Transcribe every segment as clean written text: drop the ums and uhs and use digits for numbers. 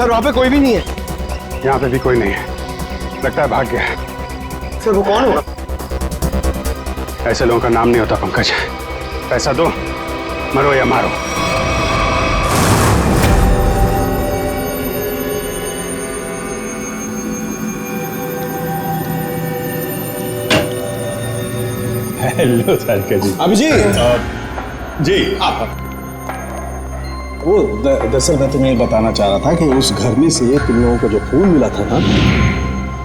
Sir वहाँ पे कोई भी नहीं है। यहाँ पे भी कोई नहीं है, लगता है भाग गया है। सर वो कौन होगा? ऐसे लोगों का नाम नहीं होता पंकज। पैसा दो, मरो या मारो। हेलो सारिका जी। अभिजीत जी आप वो दरअसल मैं तुम्हें बताना चाह रहा था कि उस घर में से तुम लोगों को जो खून मिला था ना,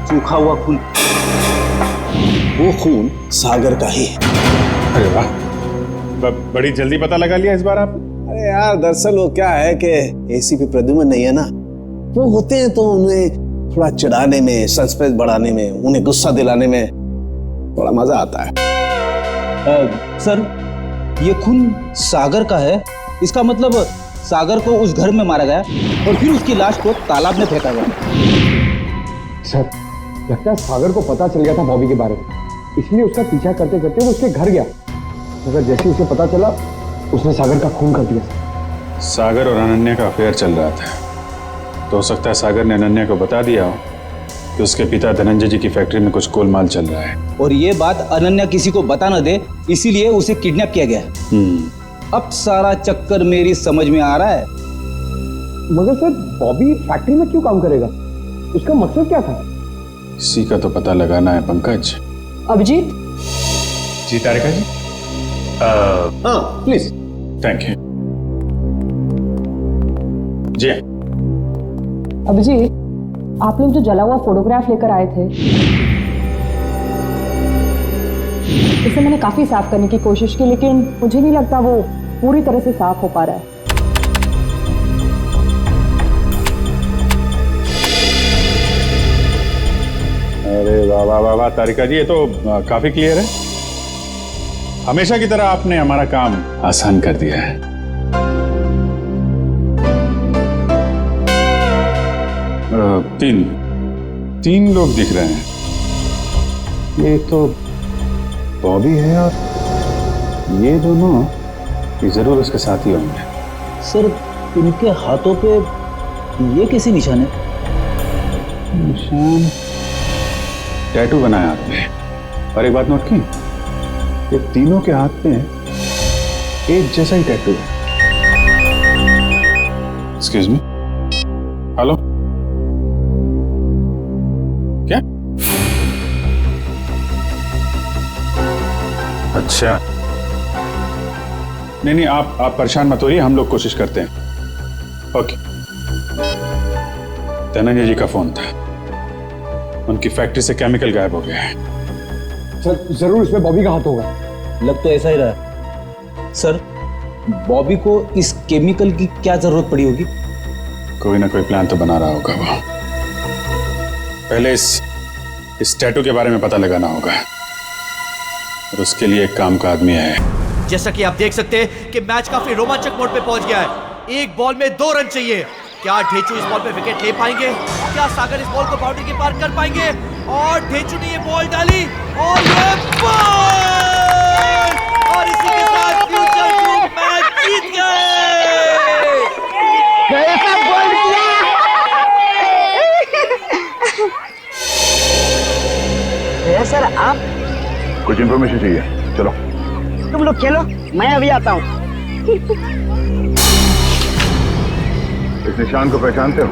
सूखा हुआ खून, वो खून सागर का ही है। अरे वाह, बड़ी जल्दी पता लगा लिया इस बार आप। अरे यार दरअसल वो क्या है कि एसीपी प्रद्युम्न नहीं है ना, वो होते हैं तो उन्हें थोड़ा चिढ़ाने में, सस्पेंस बढ़ाने में, उन्हें गुस्सा दिलाने में थोड़ा मजा आता है। सर ये खून सागर का है, इसका मतलब सागर को उस घर में मारा गया और फिर उसकी लाश को तालाब में फेंका गया। सर लगता है सागर को पता चल गया था बॉबी के बारे में, इसलिए उसका पीछा करते करते वो उसके घर गया, मगर जैसे उसे पता चला उसने सागर का खून कर दिया। सागर और अनन्या का अफेयर चल रहा था, तो हो सकता है सागर ने अनन्या को बता दिया हो कि उसके पिता धनंजय जी की फैक्ट्री में कुछ गोलमाल चल रहा है, और ये बात अनन्या किसी को बता न दे, इसीलिए उसे किडनैप किया गया है। अब सारा चक्कर मेरी समझ में आ रहा है। मगर सर बॉबी फैक्ट्री में क्यों काम करेगा, उसका मकसद क्या था? इसी का तो पता लगाना है पंकज। अभिजीत जी तारिका जी। हाँ प्लीज। थैंक यू जी। अभिजीत, आप लोग जो जला हुआ फोटोग्राफ लेकर आए थे, इसे मैंने काफी साफ करने की कोशिश की, लेकिन मुझे नहीं लगता वो पूरी तरह से साफ हो पा रहा है। अरे वाह वाह वाह वाह तारिका जी, ये तो काफी क्लियर है। हमेशा की तरह आपने हमारा काम आसान कर दिया है। तीन लोग दिख रहे हैं। ये तो बॉबी है और ये दोनों ये जरूर उसके साथ ही होंगे। सर इनके हाथों पे ये कैसे निशान है? निशान टैटू बनाया आपने, और एक बात नोट की, ये तीनों के हाथ पे एक जैसा ही टैटू है। एक्सक्यूज मी, हेलो, क्या? अच्छा, नहीं आप परेशान मत होइए, हम लोग कोशिश करते हैं। ओके। धनंजय जी का फोन था, उनकी फैक्ट्री से केमिकल गायब हो गया है। सर जरूर इसमें बॉबी का हाथ होगा। लग तो ऐसा ही रहा है। सर बॉबी को इस केमिकल की क्या जरूरत पड़ी होगी? कोई ना कोई प्लान तो बना रहा होगा वो। पहले इस टैटू के बारे में पता लगाना होगा, और उसके लिए एक काम का आदमी है। जैसा कि आप देख सकते हैं कि मैच काफी रोमांचक मोड पे पहुंच गया है। एक बॉल में 2 रन चाहिए। क्या ढेचू इस बॉल पे विकेट ले पाएंगे? क्या सागर इस बॉल को बाउंड्री के पार कर पाएंगे? और ढेचू ने ये बॉल डाली और ये बॉल, और इसी के साथ फ्यूचर ग्रुप मैच जीत गए। कैसा बॉल किया सर आप? कुछ इन्फॉर्मेशन चाहिए, चलो। तुम लोग खेलो, मैं अभी आता हूँ। इस निशान को पहचानते हो?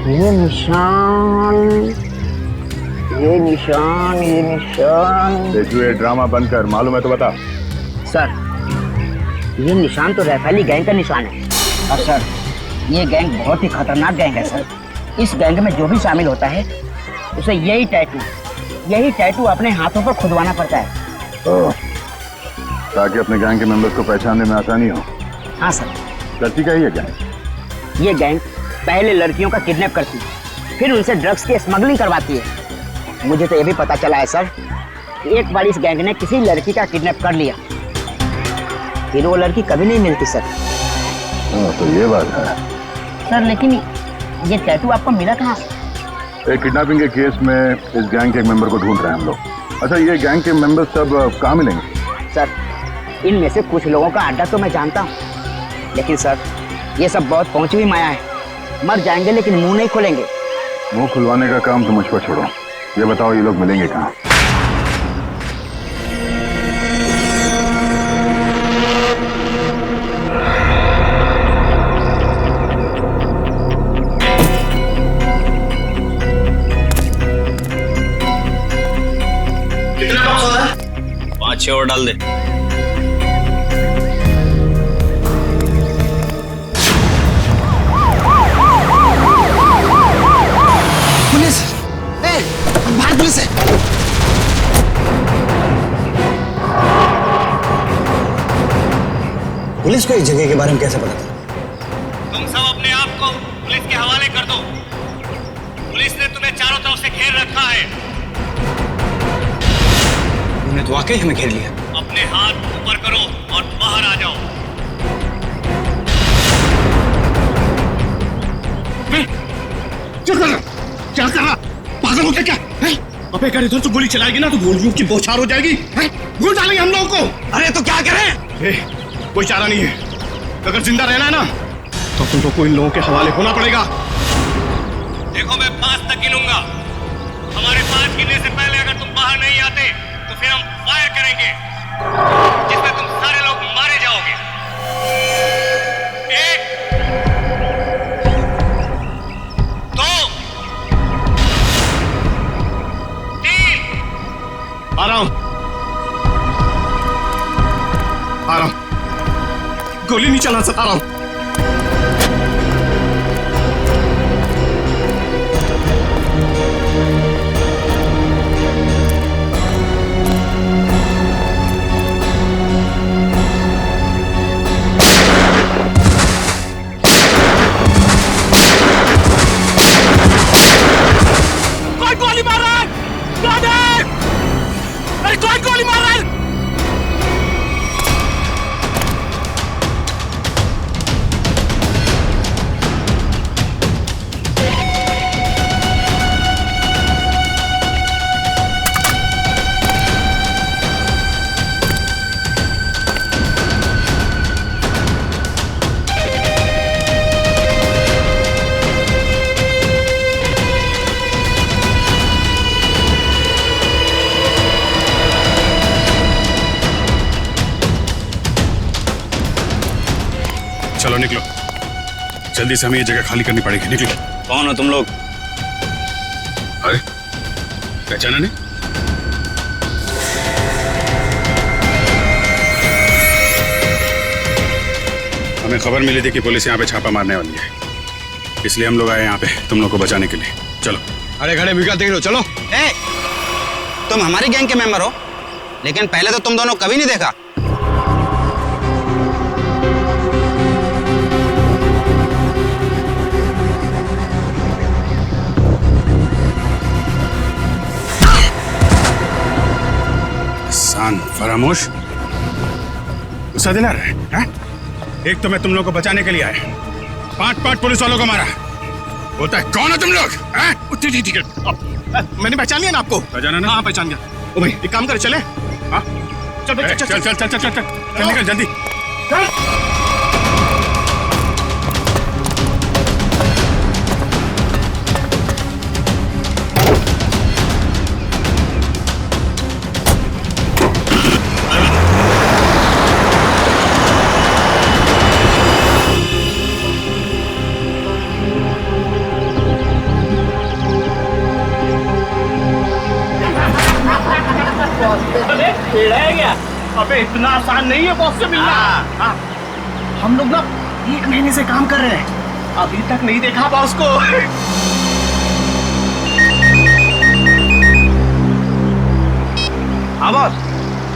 ये निशान देखिए, ये ड्रामा बंद कर, मालूम है तो बता। सर ये निशान तो रैफेली गैंग का निशान है। और सर ये गैंग बहुत ही खतरनाक गैंग है सर। इस गैंग में जो भी शामिल होता है उसे यही टैटू अपने हाथों पर खुदवाना पड़ता है, ताकि अपने गैंग के मेंबर्स को पहचानने में आसानी हो। हाँ सर। लड़की का ही है गैंग? ये गैंग पहले लड़कियों का किडनैप करती है, फिर उनसे ड्रग्स की स्मगलिंग करवाती है। मुझे तो ये भी पता चला है सर कि एक बार इस गैंग ने किसी लड़की का किडनैप कर लिया, फिर वो लड़की कभी नहीं मिलती सर। तो ये बात है सर। लेकिन ये टैटू आपको मिला कहाँ? एक किडनैपिंग के केस में इस गैंग के एक मेंबर को ढूंढ रहे हैं हम लोग। अच्छा, ये गैंग के मेंबर्स सब कहाँ मिलेंगे? सर इनमें से कुछ लोगों का अड्डा तो मैं जानता हूँ, लेकिन सर ये सब बहुत पहुंची हुई माया है। मर जाएंगे लेकिन मुंह नहीं खोलेंगे। मुंह खुलवाने का काम तो मुझ पर छोड़ो। ये बताओ ये लोग मिलेंगे कहाँ? कितना बॉक्स होता है? 5-6 और डाल दे। पुलिस! ए, बाहर पुलिस है! पुलिस को इस जगह के बारे में कैसे पता था? तुम सब अपने आप को पुलिस के हवाले कर दो। पुलिस ने तुम्हें चारों तरफ से घेर रखा है। उन्हें तो वाकई हमें घेर लिया। अपने हाथ ऊपर करो और बाहर आ जाओ। क्या कर रहा? पागल हो गया क्या? अबे अगर इधर से गोली चलाएगी ना तो गोलियों की बौछार हो जाएगी। गोली डालेंगे हम लोगों को। अरे तो क्या करें? कोई चारा नहीं है। अगर जिंदा रहना है ना तो तुम को इन लोगों के हवाले होना पड़ेगा। देखो मैं 5 तक गिनूंगा। हमारे 5 गिनने से पहले अगर तुम बाहर नहीं आते तो फिर हम फायर करेंगे जिसमें तुम सारे लोग मारे जाओगे। 1 2 3। आ रहा हूं। गोली नहीं चला सकता। आ रहा हूं। कौन गोली मार रहा है? अरे कौन गोली मार रहा है? चलो निकलो, जल्दी से हमें ये जगह खाली करनी पड़ेगी। निकलो। कौन हो तुम लोग? अरे पहचाना नहीं? हमें खबर मिली थी कि पुलिस यहाँ पे छापा मारने वाली है, इसलिए हम लोग आए यहाँ पे तुम लोग को बचाने के लिए। चलो। अरे खड़े बिगड़ देख लो। चलो। ए, तुम हमारी गैंग के मेंबर हो, लेकिन पहले तो तुम दोनों कभी नहीं देखा। फरामोश, गुस्सा दिला रहे हैं? एक तो मैं तुम लोग को बचाने के लिए आया, 5 पुलिस वालों को मारा। बोलता है कौन हो तुम लोग? ठीक है, मैंने पहचान लिया ना आपको। पहचाना ना? हाँ पहचान गया। ओ भाई एक काम कर, चले। हाँ चल भाई, चल निकल जल्दी। अबे इतना आसान नहीं है बॉस से मिलना। हाँ। हम लोग ना 1 महीने से काम कर रहे हैं, अभी तक नहीं देखा बॉस को। हाँ बॉस।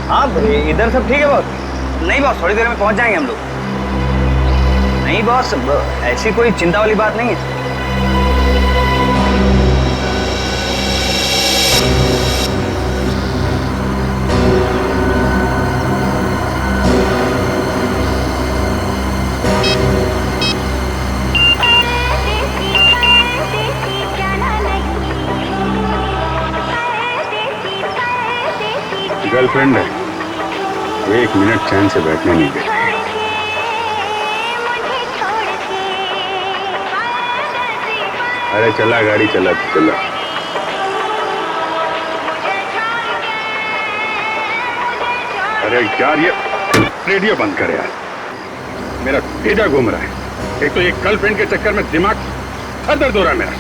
हाँ इधर सब ठीक है बॉस? नहीं बॉस, थोड़ी देर में पहुंच जाएंगे हम लोग। नहीं बॉस, ऐसी कोई चिंता वाली बात नहीं है। गर्लफ्रेंड है, 1 मिनट चैन से बैठने नहीं दे। अरे चला गाड़ी चला चला। अरे यार ये रेडियो बंद कर यार, मेरा पेटा घूम रहा है। एक तो ये गर्लफ्रेंड के चक्कर में दिमाग सर दर्द हो रहा है मेरा।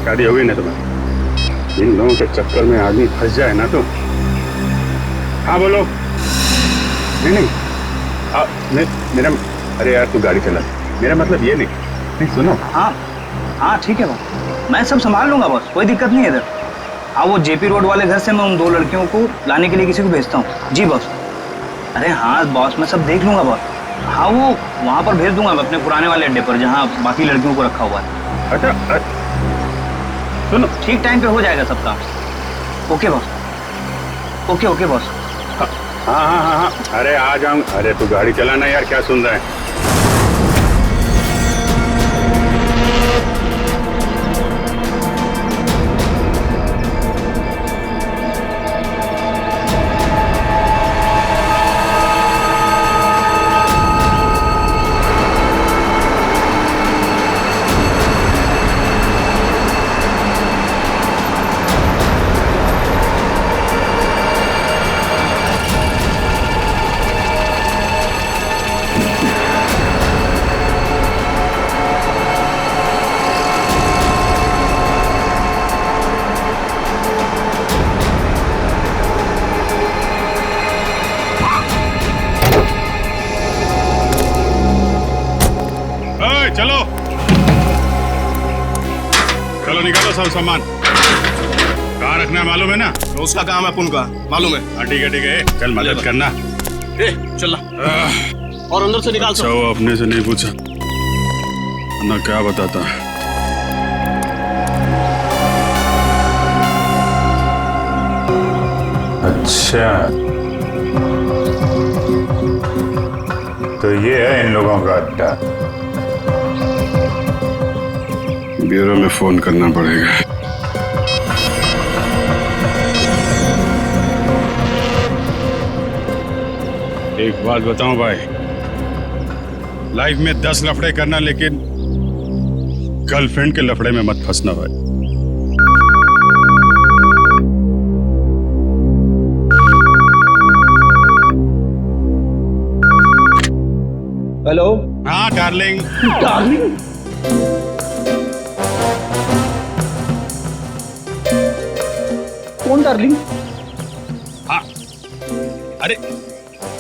शादी हो गई ना तुम्हारी, इन लोगों के चक्कर में आदमी फंस जाए ना तो। हाँ बोलो। नहीं नहीं मेरा, अरे यार तू गाड़ी चला, मेरा मतलब ये नहीं सुनो। हाँ हाँ ठीक है बॉस, मैं सब संभाल लूंगा बॉस, कोई दिक्कत नहीं है इधर। हाँ वो जेपी रोड वाले घर से मैं उन 2 लड़कियों को लाने के लिए किसी को भेजता हूँ। जी बॉस। अरे हाँ बॉस, मैं सब देख लूंगा बॉस। हाँ वो वहाँ पर भेज दूंगा मैं अपने पुराने वाले अड्डे पर जहाँ बाकी लड़कियों को रखा हुआ है। अच्छा सुनो, ठीक टाइम पे हो जाएगा सब काम। Okay boss. Okay okay boss. हाँ अरे आ जाऊँ। अरे तू गाड़ी चलाना यार, क्या सुन रहा है। चलो चलो निकालो सब सामान। कहाँ रखना है मालूम है ना? तो उसका काम है अपन का, मालूम है। हाँ ठीक है चल मदद करना। चल और अंदर से निकाल। अच्छा वो अपने से नहीं पूछा ना, क्या बताता। अच्छा तो ये है इन लोगों का अड्डा। ब्यूरो में फोन करना पड़ेगा। एक बात बताऊं भाई, लाइफ में 10 लफड़े करना, लेकिन गर्लफ्रेंड के लफड़े में मत फंसना भाई। हेलो। हाँ डार्लिंग। डार्लिंग? कौन डार्लिंग? हाँ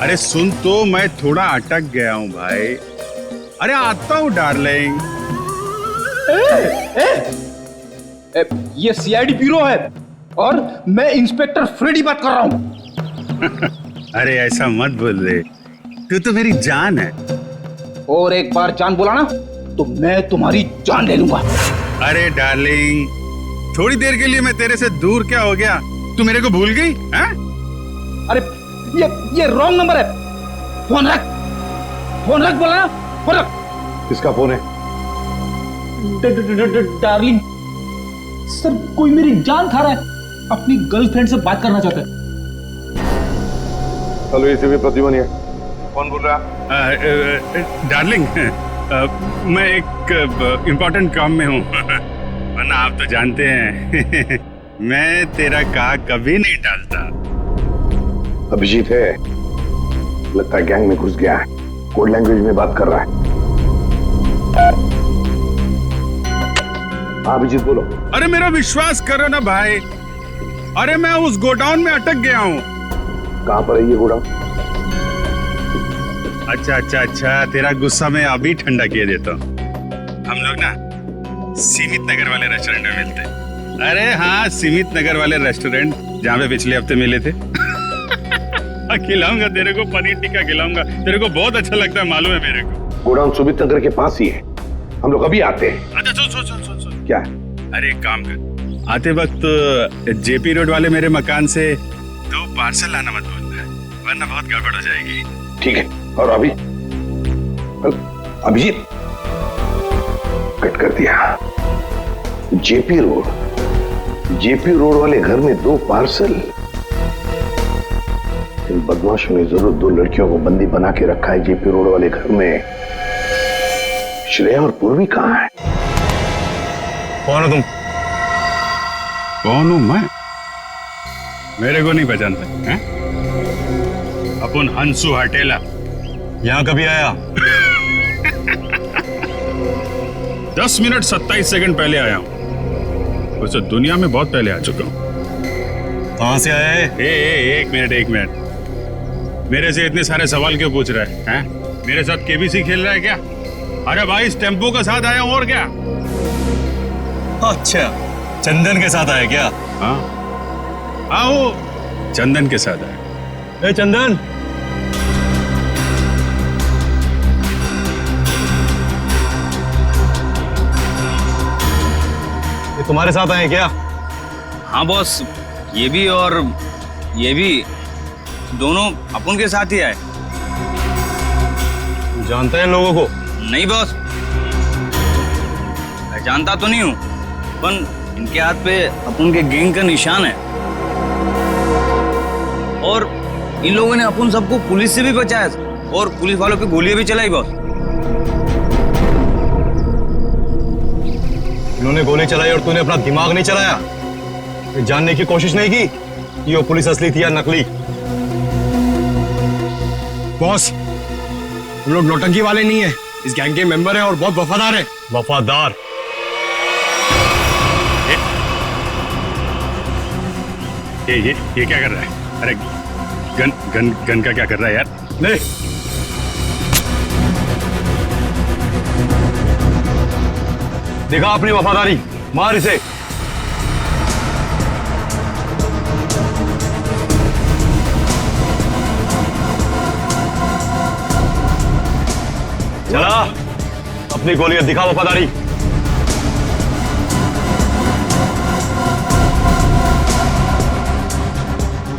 अरे सुन तो, मैं थोड़ा अटक गया हूँ भाई। अरे आता हूँ डार्लिंग। ये सीआईडी ब्यूरो है और मैं इंस्पेक्टर फ्रेडी बात कर रहा हूँ। अरे ऐसा मत बोल रे, तू तो मेरी जान है। और एक बार जान बोला ना तो मैं तुम्हारी जान ले लूंगा। अरे डार्लिंग, थोड़ी देर के लिए मैं तेरे से दूर क्या हो गया? तू मेरे को भूल गई हैं? अरे ये रॉन्ग नंबर है। फोन रख बोला ना, फोन रख। किसका फोन है? डार्लिंग सर, कोई मेरी जान खा रहा है, अपनी गर्लफ्रेंड से बात करना चाहता है। हेलो एसीपी प्रतिभा है। कौन बोल रहा है? डार्लिंग मैं एक इम्पोर्टेंट काम में हूँ, वरना आप तो जानते हैं मैं तेरा कहा कभी नहीं टालता। अभिजीत है, लगता है गैंग में घुस गया है, कोड लैंग्वेज में बात कर रहा है। हाँ अभिजीत बोलो। अरे मेरा विश्वास करो ना भाई, अरे मैं उस गोडाउन में अटक गया हूँ। कहाँ पर है ये गोडाउन? अच्छा, तेरा गुस्सा मैं अभी ठंडा किए देता हूँ। हम लोग ना सीमित नगर वाले रेस्टोरेंट में मिलते हैं। अरे हाँ, सीमित नगर वाले रेस्टोरेंट जहाँ पे पिछले हफ्ते मिले थे। खिलाऊंगा तेरे को, पनीर टिक्का खिलाऊंगा, तेरे को बहुत अच्छा लगता है, मालूम है मेरे को। गोडाउन सुमित नगर के पास ही है, हम लोग अभी आते हैं। अच्छा सुन। क्या? अरे एक काम कर, आते वक्त जेपी रोड वाले मेरे मकान से 2 पार्सल लाना मत भूलना, वरना बहुत गड़बड़ हो जाएगी। ठीक है। और अभी अभिजीत कट कर दिया। जेपी रोड वाले घर में 2 पार्सल। इन बदमाशों ने जरूर 2 लड़कियों को बंदी बना के रखा है जेपी रोड वाले घर में। श्रेया और पूर्वी कहाँ है? कौन हो तुम? कौन हूं मैं? मेरे को नहीं पहचानते हैं? अपन हंसू हटेला। यहाँ कभी आया? 10 मिनट 27 सेकंड पहले आया हूं। वैसे दुनिया में बहुत पहले आ चुका हूं। कहाँ से आया है? एक मिनट। मेरे से इतने सारे सवाल क्यों पूछ रहा है? हैं? मेरे साथ केबीसी खेल रहा है क्या? अरे भाई इस टेम्पो के साथ आया हूं और क्या? अच्छा, चंदन के साथ आया क्या? हाँ वो चंदन के साथ आया। ए चंदन, ये तुम्हारे साथ आए क्या? हाँ बॉस, ये भी और ये भी दोनों अपन के साथ ही आए। जानते हैं लोगों को? नहीं बॉस, मैं जानता तो नहीं हूँ, पर इनके हाथ पे अपन के गैंग का निशान है और इन लोगों ने अपन सबको पुलिस से भी बचाया और पुलिस वालों पे गोलियां भी चलाई बॉस। इन्होंने गोली चलाई और तूने अपना दिमाग नहीं चलाया? ये जानने की कोशिश नहीं की कि वो पुलिस असली थी या नकली? बॉस, हम लोग नौटंकी वाले नहीं है, इस गैंग के मेंबर हैं और बहुत वफादार हैं। वफादार? ये क्या कर रहा है? अरे गन का क्या कर रहा है यार? नहीं, देखा अपनी वफादारी, मार इसे। चला, अपनी गोलियां दिखा वफादारी।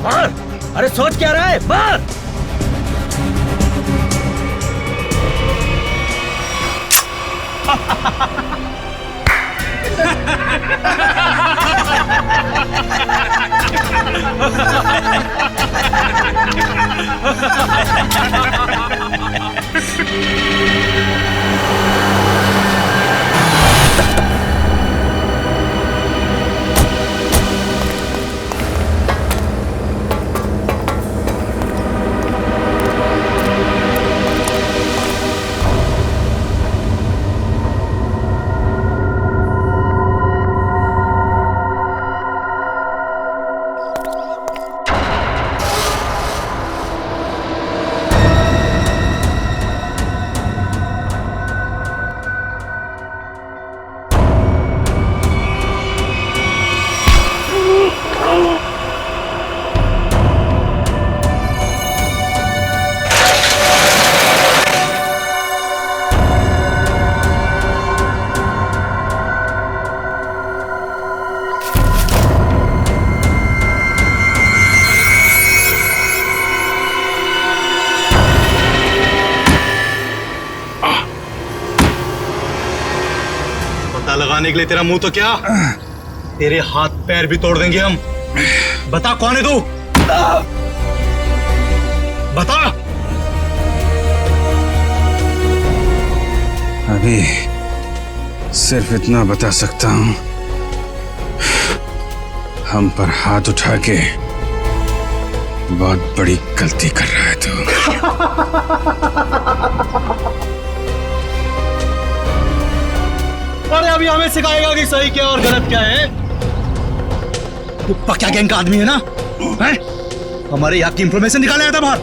मार! अरे सोच क्या रहा है? मार! लगाने के लिए तेरा मुंह तो क्या, तेरे हाथ पैर भी तोड़ देंगे हम। बता कौन है तू? बता। अभी सिर्फ इतना बता सकता हूं, हम पर हाथ उठा के बहुत बड़ी गलती कर रहा है तू। अरे अभी हमें सिखाएगा कि सही क्या और गलत क्या है? तू पक्का गैंग का आदमी है ना? हैं? हमारे यहाँ की इंफॉर्मेशन निकाले आया था बाहर।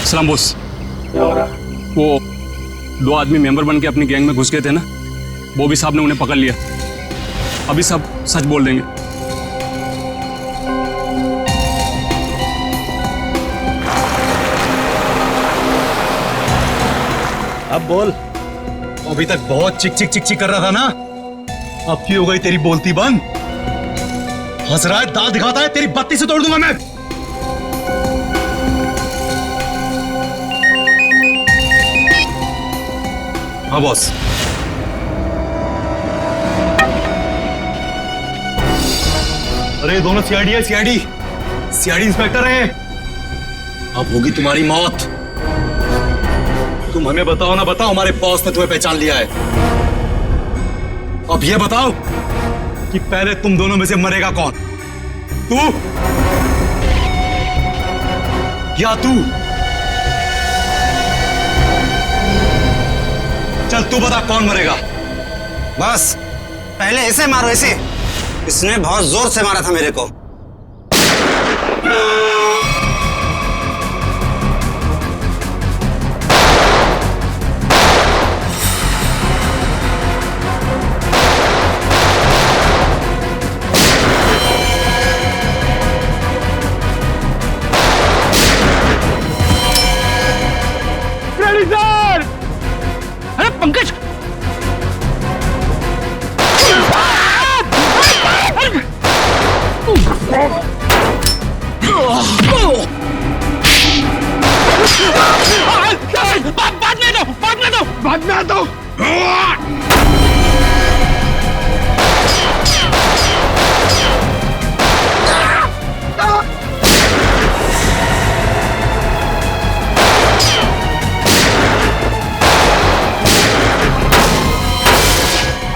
सलाम बॉस। वो 2 आदमी मेंबर बन के अपनी गैंग में घुस गए थे ना, बॉबी साहब ने उन्हें पकड़ लिया। अभी सब सच बोल देंगे। अब बोल। अभी तक बहुत चिक चिक चिक चिक कर रहा था ना, अब क्यों हो गई तेरी बोलती बंद? हंस रहा है, दाल दिखाता है, तेरी बत्ती से तोड़ दूंगा मैं। हाँ बॉस। अरे दोनों सीआईडी है, सीआईडी इंस्पेक्टर हैं। अब होगी तुम्हारी मौत। तुम हमें बताओ ना, बताओ हमारे बॉस ने तुम्हें पहचान लिया है। अब ये बताओ कि पहले तुम दोनों में से मरेगा कौन, तू या तू? चल तू बता कौन मरेगा। बस पहले ऐसे मारो, ऐसे। इसने बहुत जोर से मारा था मेरे को। अरे पंकज, भागने दो।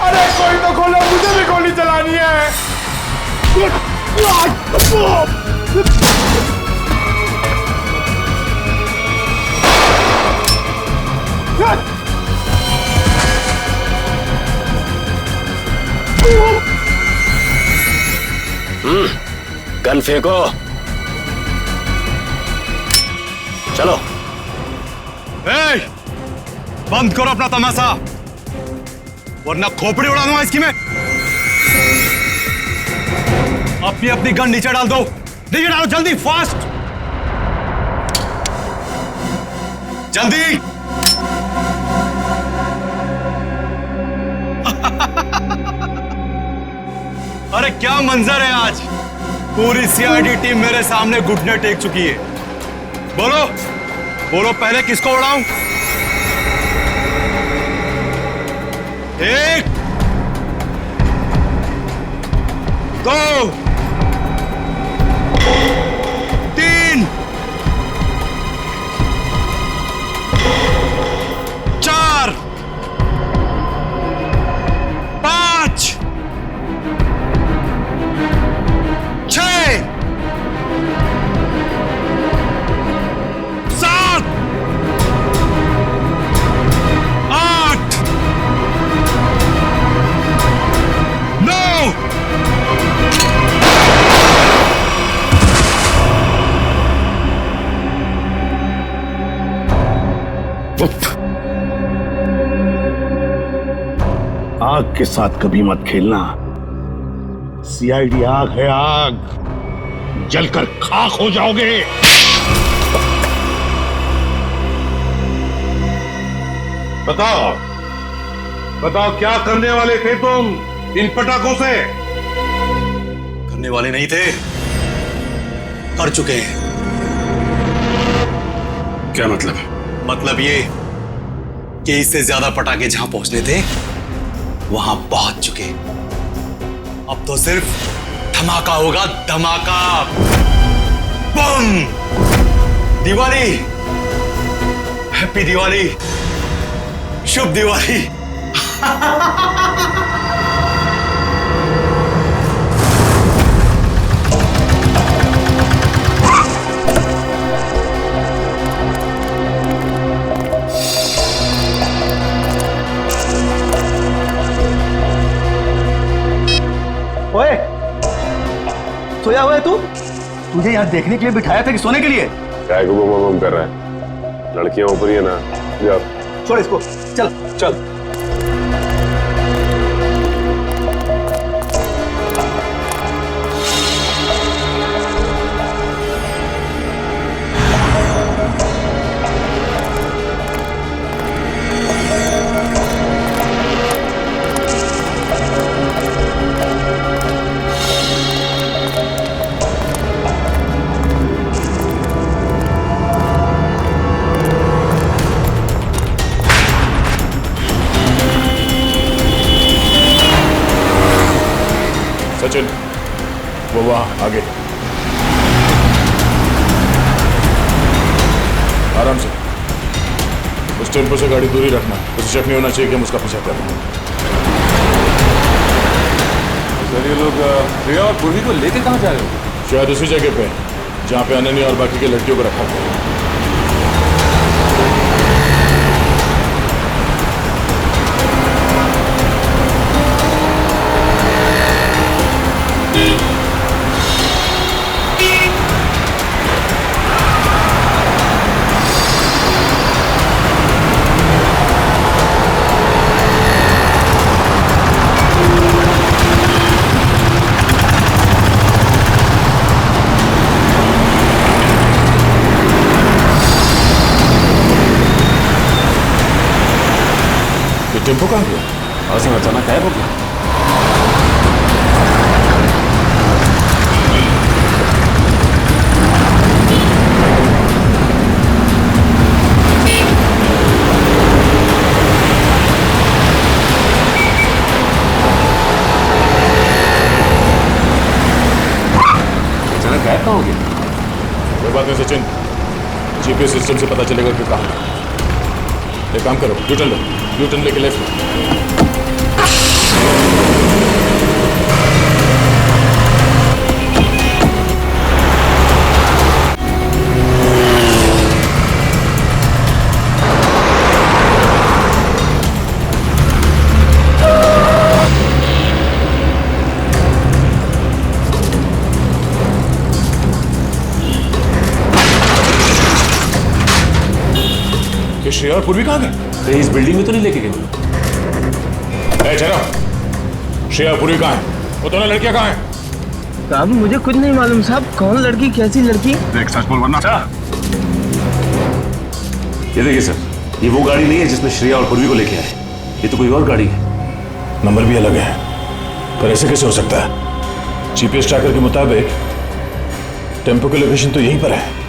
अरे कोई तो खोलो, मुझे भी गोली चलानी है। गन फेंको, चलो। बंद करो अपना तमाशा, वरना खोपड़ी उड़ा दूंगा इसकी मैं। अपनी गन नीचे डाल दो, नीचे डालो जल्दी, फास्ट, जल्दी। अरे क्या मंजर है आज, पूरी सीआईडी टीम मेरे सामने घुटने टेक चुकी है। बोलो बोलो, पहले किसको उड़ाऊं? एक, दो, तीन, चार, पांच, छह, सात, आठ, नौ, आग के साथ कभी मत खेलना। सीआईडी आग है, आग, जलकर खाक हो जाओगे। बताओ बताओ, क्या करने वाले थे तुम इन पटाखों से? करने वाले नहीं थे, कर चुके हैं। क्या मतलब? मतलब ये कि इससे ज्यादा पटाखे जहां पहुंचने थे वहां पहुंच चुके। अब तो सिर्फ धमाका होगा, धमाका। बम! दिवाली, हैप्पी दिवाली, शुभ दिवाली। ओए, सोया हुआ है तू? तुझे यहाँ देखने के लिए बिठाया था कि सोने के लिए? क्या गुम कर रहा है? लड़कियां ऊपर ही है ना, जा। छोड़ इसको, चल चल। वहां आगे। आराम से। उस टेम्पो से गाड़ी दूरी रखना, उसे शक नहीं होना चाहिए कि हम उसका पीछा कर रहे हैं। सर ये लोग प्रिया और पूर्वी को लेके कहाँ जा रहे हो? शायद उसी जगह पे जहाँ पे अनन्या और बाकी के लड़कियों को रखा था। टेम्पो कहाँ गया? और अचानक गायब हो गया। अचानक गायब कहाँ हो गया? कोई बात नहीं सचिन, जीपीएस सिस्टम से पता चलेगा कि कहाँ। एक काम करो, यूटर्न लो, यूटर्न लेके लेफ्ट लो। श्रेया और पूर्वी कहाँ गए? इस बिल्डिंग में तो नहीं लेके गए? श्रेया और पूर्वी कहाँ है? वो दोनों लड़कियां कहाँ हैं? साहब मुझे कुछ नहीं मालूम साहब, कौन लड़की कैसी लड़की? देख सच बोल वरना। ये देखिए सर, ये वो गाड़ी नहीं है जिसमें श्रेया और पूर्वी को लेके आए, ये तो कोई और गाड़ी है। नंबर भी अलग है, पर ऐसे कैसे हो सकता है? जीपीएस ट्रैकर के मुताबिक टेम्पो की लोकेशन तो यहीं पर है।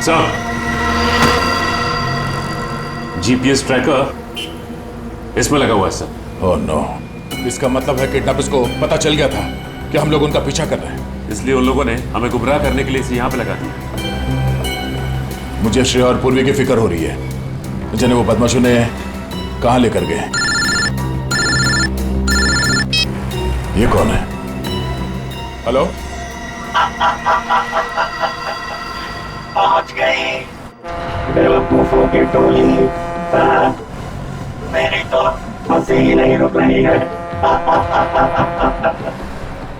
सर, जीपीएस ट्रैकर इसमें लगा हुआ है सर। ओह नो, इसका मतलब है किडनैपर्स को पता चल गया था कि हम लोग उनका पीछा कर रहे हैं, इसलिए उन लोगों ने हमें गुमराह करने के लिए इसे यहाँ पे लगा दिया। मुझे श्रेया और पूर्वी की फिक्र हो रही है, जिन्हें वो बदमाशों ने कहाँ लेकर गए। ये कौन है? हेलो, पहुंच गए बेवकूफों की टोली। मेरी तो हंसी ही नहीं रुक रही है।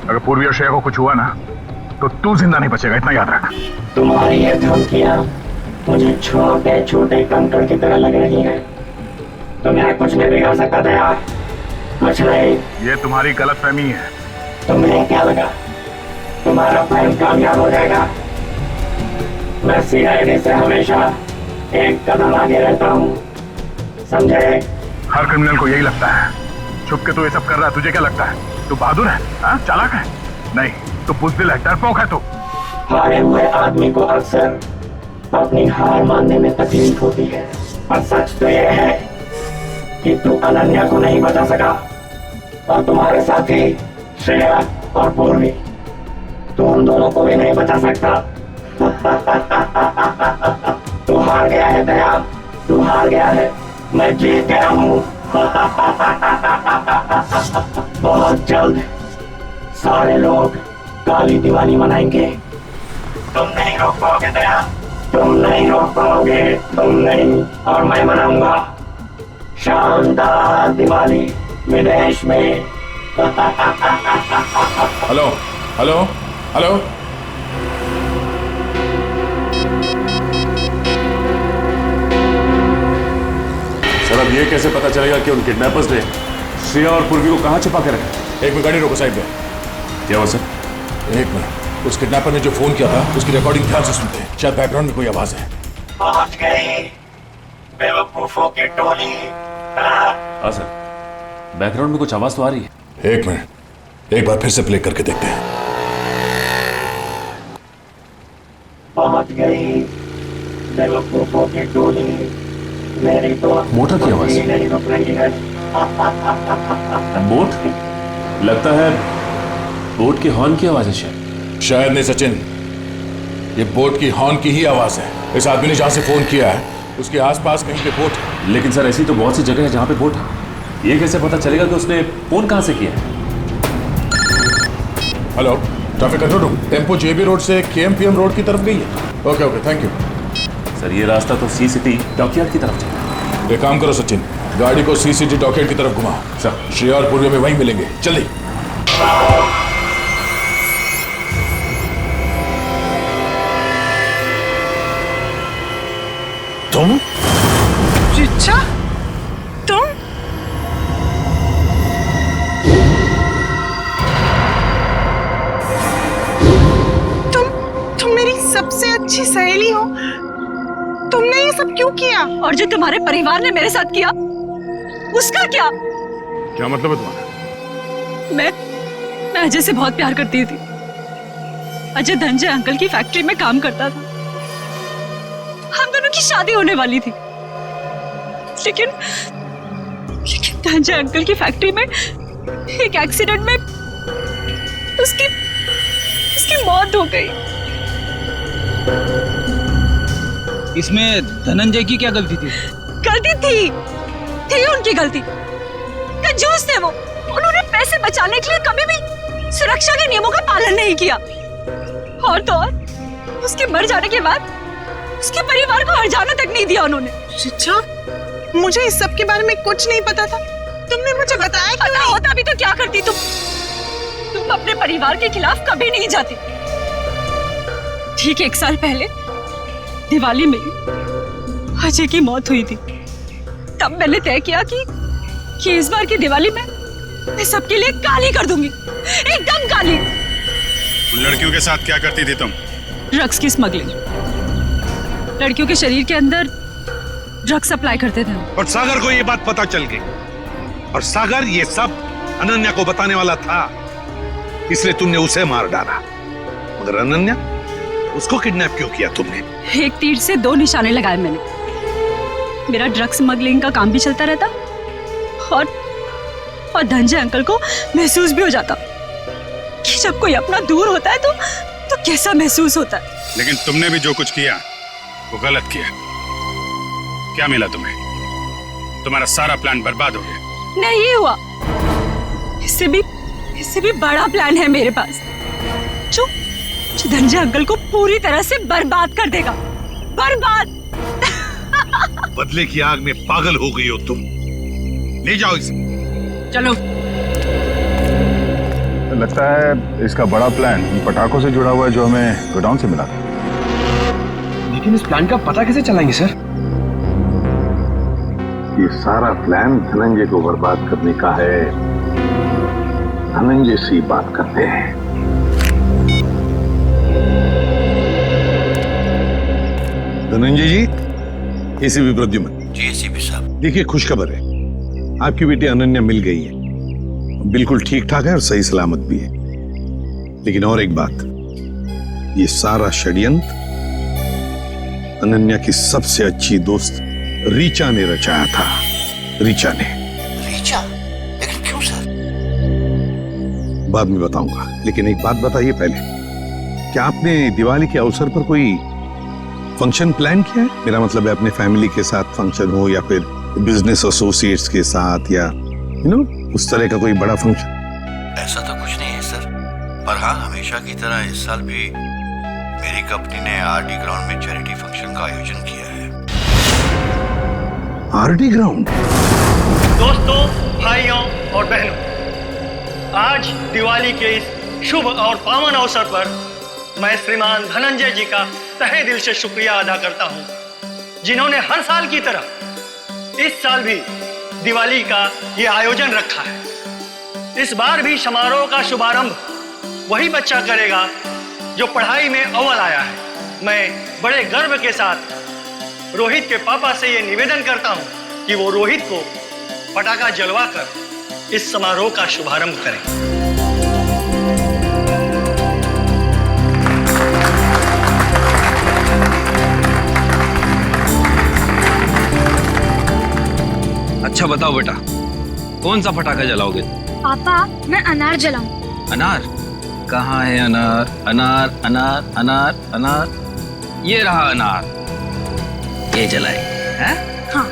अगर पूर्वी और श्रेया को कुछ हुआ ना तो तू जिंदा नहीं बचेगा, इतना याद रख। तुम्हारी ये धमकियां मुझे छोटे छोटे कंकड़ की तरह लग रही हैं। तुम्हें कुछ नहीं बिगाड़ सकता था यार, कुछ नहीं। ये तुम्हारी गलतफहमी है। तुम्हें क्या लगा तुम्हारा प्लान कामयाब हो जाएगा? मैं सीआईडी से हमेशा एक कदम आगे रहता हूँ, समझे? हर क्रिमिनल को यही लगता है। छुप के तू ये सब कर रहा है, तुझे क्या लगता है? तू बहादुर है, हाँ? चालाक है? नहीं, तू बुज़दिल है, डरपोक है तू। हारे हुए आदमी को अक्सर अपनी हार मानने में तकलीफ होती है, पर सच तो यह है कि तू अनन्या को नहीं बचा सका, और तुम्हारे साथी श्रेया और पूर्वी, तू उन दोनों को भी नहीं बचा सकता। तू हार गया है दया, तू हार गया है, मैं जीत गया हूँ। बहुत जल्द सारे लोग काली दिवाली मनाएंगे। तुम नहीं रोक पाओगे दया, तुम नहीं रोक पाओगे, तुम नहीं, और मैं मनाऊंगा शानदार दिवाली विदेश में। हेलो हेलो हेलो, सर अब ये कैसे पता चलेगा कि उन किडनैपर्स ने श्रेया और पूर्वी को कहाँ छिपा के रखा? एक मिनट गाड़ी रोको साइड पे। क्या हुआ सर? एक मिनट, उस किडनैपर ने जो फोन किया था उसकी रिकॉर्डिंग ध्यान से सुनते हैं, शायद बैकग्राउंड में कोई आवाज है। पहुंच गई बेवकूफों की टोली। हाँ सर, बैकग्राउंड में कुछ आवाज तो आ रही है। एक मिनट, एक बार फिर से प्ले करके देखते हैं। पहुंच गई बेवकूफों की टोली, मेरी तो मोटर की आवाज। नहीं रुक रही है। बोट, लगता है बोट के हॉर्न की आवाज है शायद नहीं सचिन, ये बोट की हॉर्न की ही आवाज है। इस आदमी ने जहां से फोन किया है उसके आसपास कहीं पे बोट है। लेकिन सर ऐसी तो बहुत सी जगह है जहां पे बोट है। ये कैसे पता चलेगा कि उसने फोन कहां से किया है? Hello, traffic control room, tempo JB road से केएमपीएम रोड की तरफ गई है। Okay okay, thank you sir. ये रास्ता तो सी सिटी डॉकयार्ड की तरफ जाएगा। एक काम करो सचिन, गाड़ी को सी सिटी डॉकयार्ड की तरफ घुमाओ। सर, श्रेया और पूर्वी में वहीं मिलेंगे, जल्दी। तुम? रिचा, तुम? तुम मेरी सबसे अच्छी सहेली हो। तुमने ये सब क्यों किया? और जो तुम्हारे परिवार ने मेरे साथ किया, उसका क्या? क्या मतलब है तुम्हारा? मैं अजय से बहुत प्यार करती थी। अजय धनंजय अंकल की फैक्ट्री में काम करता था। हम दोनों की शादी होने वाली थी, लेकिन धनंजय अंकल की फैक्ट्री में एक एक्सीडेंट में उसकी मौत हो गई। इसमें धनंजय की क्या गलती थी? गलती थी उनकी गलती। कंजूस थे वो। उन्होंने पैसे बचाने के लिए कभी भी सुरक्षा के नियमों का पालन नहीं किया। और तो और उसके मर जाने के बाद उसके परिवार को हर्जाना तक नहीं दिया उन्होंने। रिचा, मुझे इस सब के बारे में कुछ नहीं पता था। तुमने मुझे बताया क्यों नहीं? होता भी तो क्या करती तुम अपने परिवार के खिलाफ कभी नहीं जाती। ठीक 1 साल पहले दिवाली में अजय की मौत हुई थी। तब मैंने तय किया कि इस बार की दिवाली में मैं सबके लिए काली कर दूंगी, एकदम काली। उन लड़कियों के साथ क्या करती थी तुम? ड्रग्स की स्मगलिंग, लड़कियों के शरीर के अंदर ड्रग्स सप्लाई करते थे। और सागर को ये बात पता चल गई, और सागर ये सब अनन्या को बताने वाला था, इसलिए तुमने उसे मार डाला। मगर अनन्या, उसको किडनैप क्यों किया तुमने? एक तीर से 2 निशाने लगाए मैंने। मेरा ड्रग्स स्मगलिंग का काम भी चलता रहता और धनंजय अंकल को महसूस भी हो जाता कि जब कोई अपना दूर होता है तो कैसा महसूस होता है। लेकिन तुमने भी जो कुछ किया वो गलत किया। क्या मिला तुम्हें? तुम्हारा सारा प्लान बर्बाद हो गया। नहीं हुआ, इससे भी बड़ा प्लान है मेरे पास, जो धनंजय अंकल को पूरी तरह से बर्बाद कर देगा। बर्बाद। बदले की आग में पागल हो गई हो तुम। ले जाओ इसे। चलो। लगता है इसका बड़ा प्लान इन पटाखों से जुड़ा हुआ है जो हमें गोडाउन से मिला था। लेकिन इस प्लान का पता कैसे चलाएंगे सर? ये सारा प्लान धनंजय को बर्बाद करने का है। धनंजय से बात करते हैं। धनंजय जी, एसीपी प्रद्युम्न। जी एसीपी साहब। देखिए, खुशखबर है, आपकी बेटी अनन्या मिल गई है। बिल्कुल ठीक ठाक है और सही सलामत भी है। लेकिन और एक बात, ये सारा षड्यंत्र अनन्या की सबसे अच्छी दोस्त रीचा ने रचाया था। रीचा ने। रीचा? लेकिन क्यों सर? बाद में बताऊंगा, लेकिन एक बात बताइए पहले, क्या आपने दिवाली के अवसर पर कोई फंक्शन प्लान किया है? मेरा मतलब है अपने फैमिली के साथ फंक्शन हो या फिर बिजनेस एसोसिएट्स के साथ, या उस तरह का कोई बड़ा फंक्शन। ऐसा तो कुछ नहीं है सर, पर हाँ, हमेशा की तरह इस साल भी मेरी कंपनी ने आरडी ग्राउंड में चैरिटी फंक्शन का आयोजन किया है। RD ground? दोस्तों, भाइयों और बहनों, आज दिवाली के इस शुभ और पावन अवसर पर मैं श्रीमान धनंजय जी का तहे दिल से शुक्रिया अदा करता हूं, जिन्होंने हर साल की तरह इस साल भी दिवाली का ये आयोजन रखा है। इस बार भी समारोह का शुभारंभ वही बच्चा करेगा जो पढ़ाई में अव्वल आया है। मैं बड़े गर्व के साथ रोहित के पापा से ये निवेदन करता हूं कि वो रोहित को पटाखा जलवाकर इस समारोह का शुभारंभ करें। अच्छा बताओ बेटा, कौन सा पटाखा जलाओगे? पापा, मैं अनार जलाऊं। अनार? कहाँ है अनार? अनार अनार अनार अनार, ये रहा अनार, ये जलाए हैं? हाँ।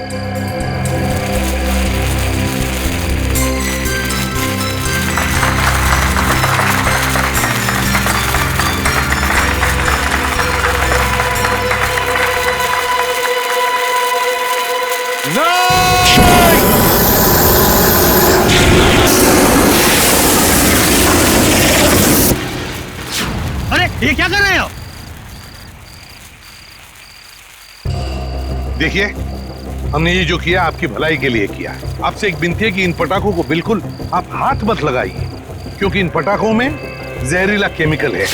अरे ये क्या कर रहे हो? देखिए, हमने ये जो किया आपकी भलाई के लिए किया है। आपसे एक विनती है कि इन पटाखों को बिल्कुल आप हाथ मत लगाइए, क्योंकि इन पटाखों में जहरीला केमिकल है।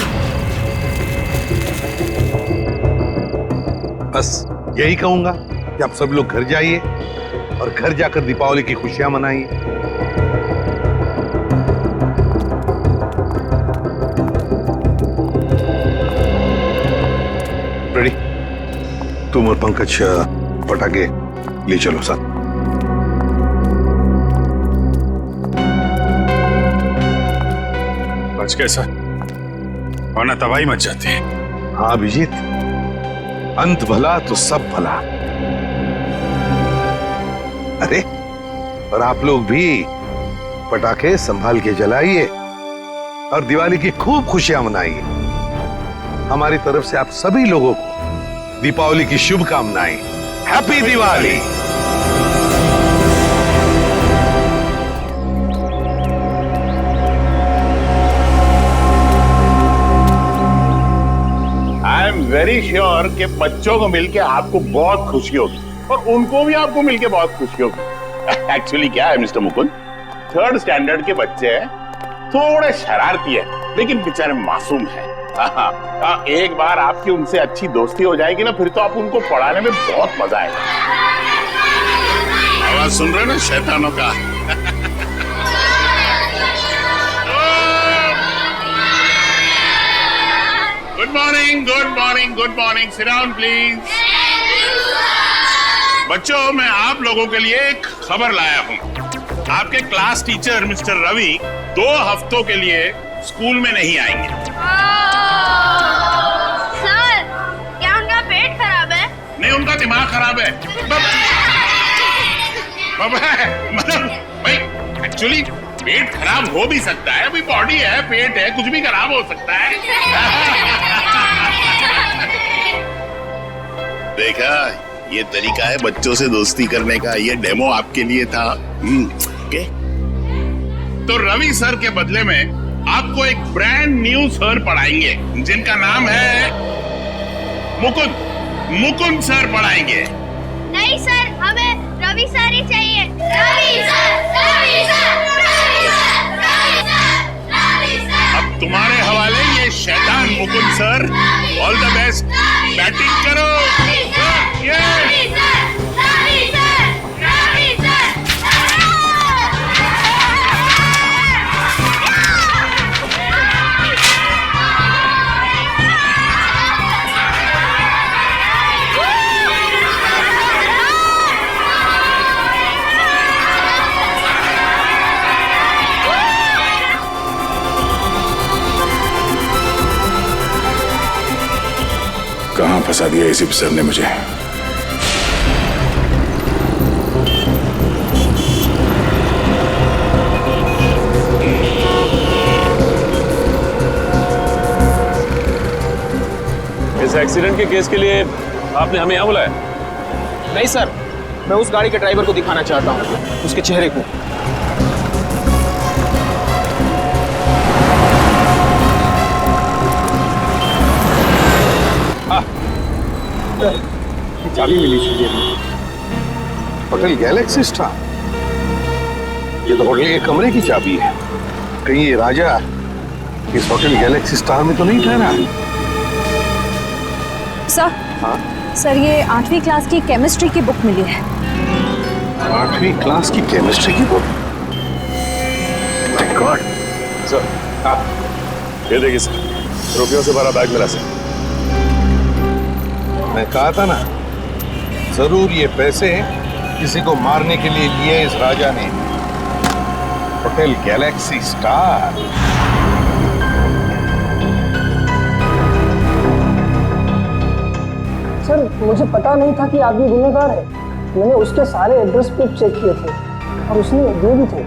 बस यही कहूंगा कि आप सब लोग घर जाइए और घर जाकर दीपावली की खुशियां मनाइए। रेडी? तुम और पंकज पटाखे ले चलो साथ। बच कैसा, वरना तबाही मच जाती है। हाँ अभिजीत, अंत भला तो सब भला। अरे और आप लोग भी पटाखे संभाल के जलाइए और दिवाली की खूब खुशियां मनाइए। हमारी तरफ से आप सभी लोगों को दीपावली की शुभकामनाएं। Happy Diwali. I am very sure कि बच्चों को मिलके आपको बहुत खुशी होगी और उनको भी आपको मिलके बहुत खुशी होगी। एक्चुअली क्या है मिस्टर मुकुंद, 3rd स्टैंडर्ड के बच्चे हैं, थोड़े शरारती है, लेकिन बेचारे मासूम है। एक बार आपकी उनसे अच्छी दोस्ती हो जाएगी ना, फिर तो आप उनको पढ़ाने में बहुत मजा आएगा। आवाज सुन रहे हो ना शैतानों का? Good morning, good morning, good morning. Sit down please. बच्चों, मैं आप लोगों के लिए एक खबर लाया हूँ। आपके क्लास टीचर मिस्टर रवि 2 हफ्तों के लिए स्कूल में नहीं आएंगे। सर, क्या उनका पेट खराब है? नहीं, उनका दिमाग खराब है। मतलब भाई, एक्चुअली पेट खराब हो भी सकता है, अभी बॉडी है, पेट है, कुछ भी खराब हो सकता है। देखा, ये तरीका है बच्चों से दोस्ती करने का। ये डेमो आपके लिए था। ओके। तो रवि सर के बदले में आपको एक ब्रांड न्यू सर पढ़ाएंगे, जिनका नाम है मुकुंद। मुकुंद सर पढ़ाएंगे। नहीं सर, हमें रवि सर ही चाहिए। Ravi sir, Ravi sir, Ravi sir, Ravi sir, Ravi sir. अब तुम्हारे हवाले ये शैतान Mukund sir. All the best, batting करो। कहां फंसा दिया इसी सर ने मुझे। इस एक्सीडेंट के केस के लिए आपने हमें यहाँ बुलाया? नहीं सर, मैं उस गाड़ी के ड्राइवर को दिखाना चाहता हूँ, उसके चेहरे को। चाबी मिली थी होटल गैलेक्सी स्टार। ये तो होटल के कमरे की चाबी है। कहीं ये राजा इस होटल गैलेक्सी स्टार में तो नहीं ठहरा? सर, हाँ? सर, ये 8वीं क्लास की केमिस्ट्री की बुक मिली है। 8वीं क्लास की केमिस्ट्री की बुक। My God. सर ये देखिए सर, रुपयों से भरा बैग मिला सर। मैं कहा था ना, जरूर ये पैसे किसी को मारने के लिए लिए इस राजा ने। Hotel Galaxy star. सर मुझे पता नहीं था कि आदमी गुनहगार है। मैंने उसके सारे एड्रेस प्रूफ चेक किए थे और उसने दिए भी थे।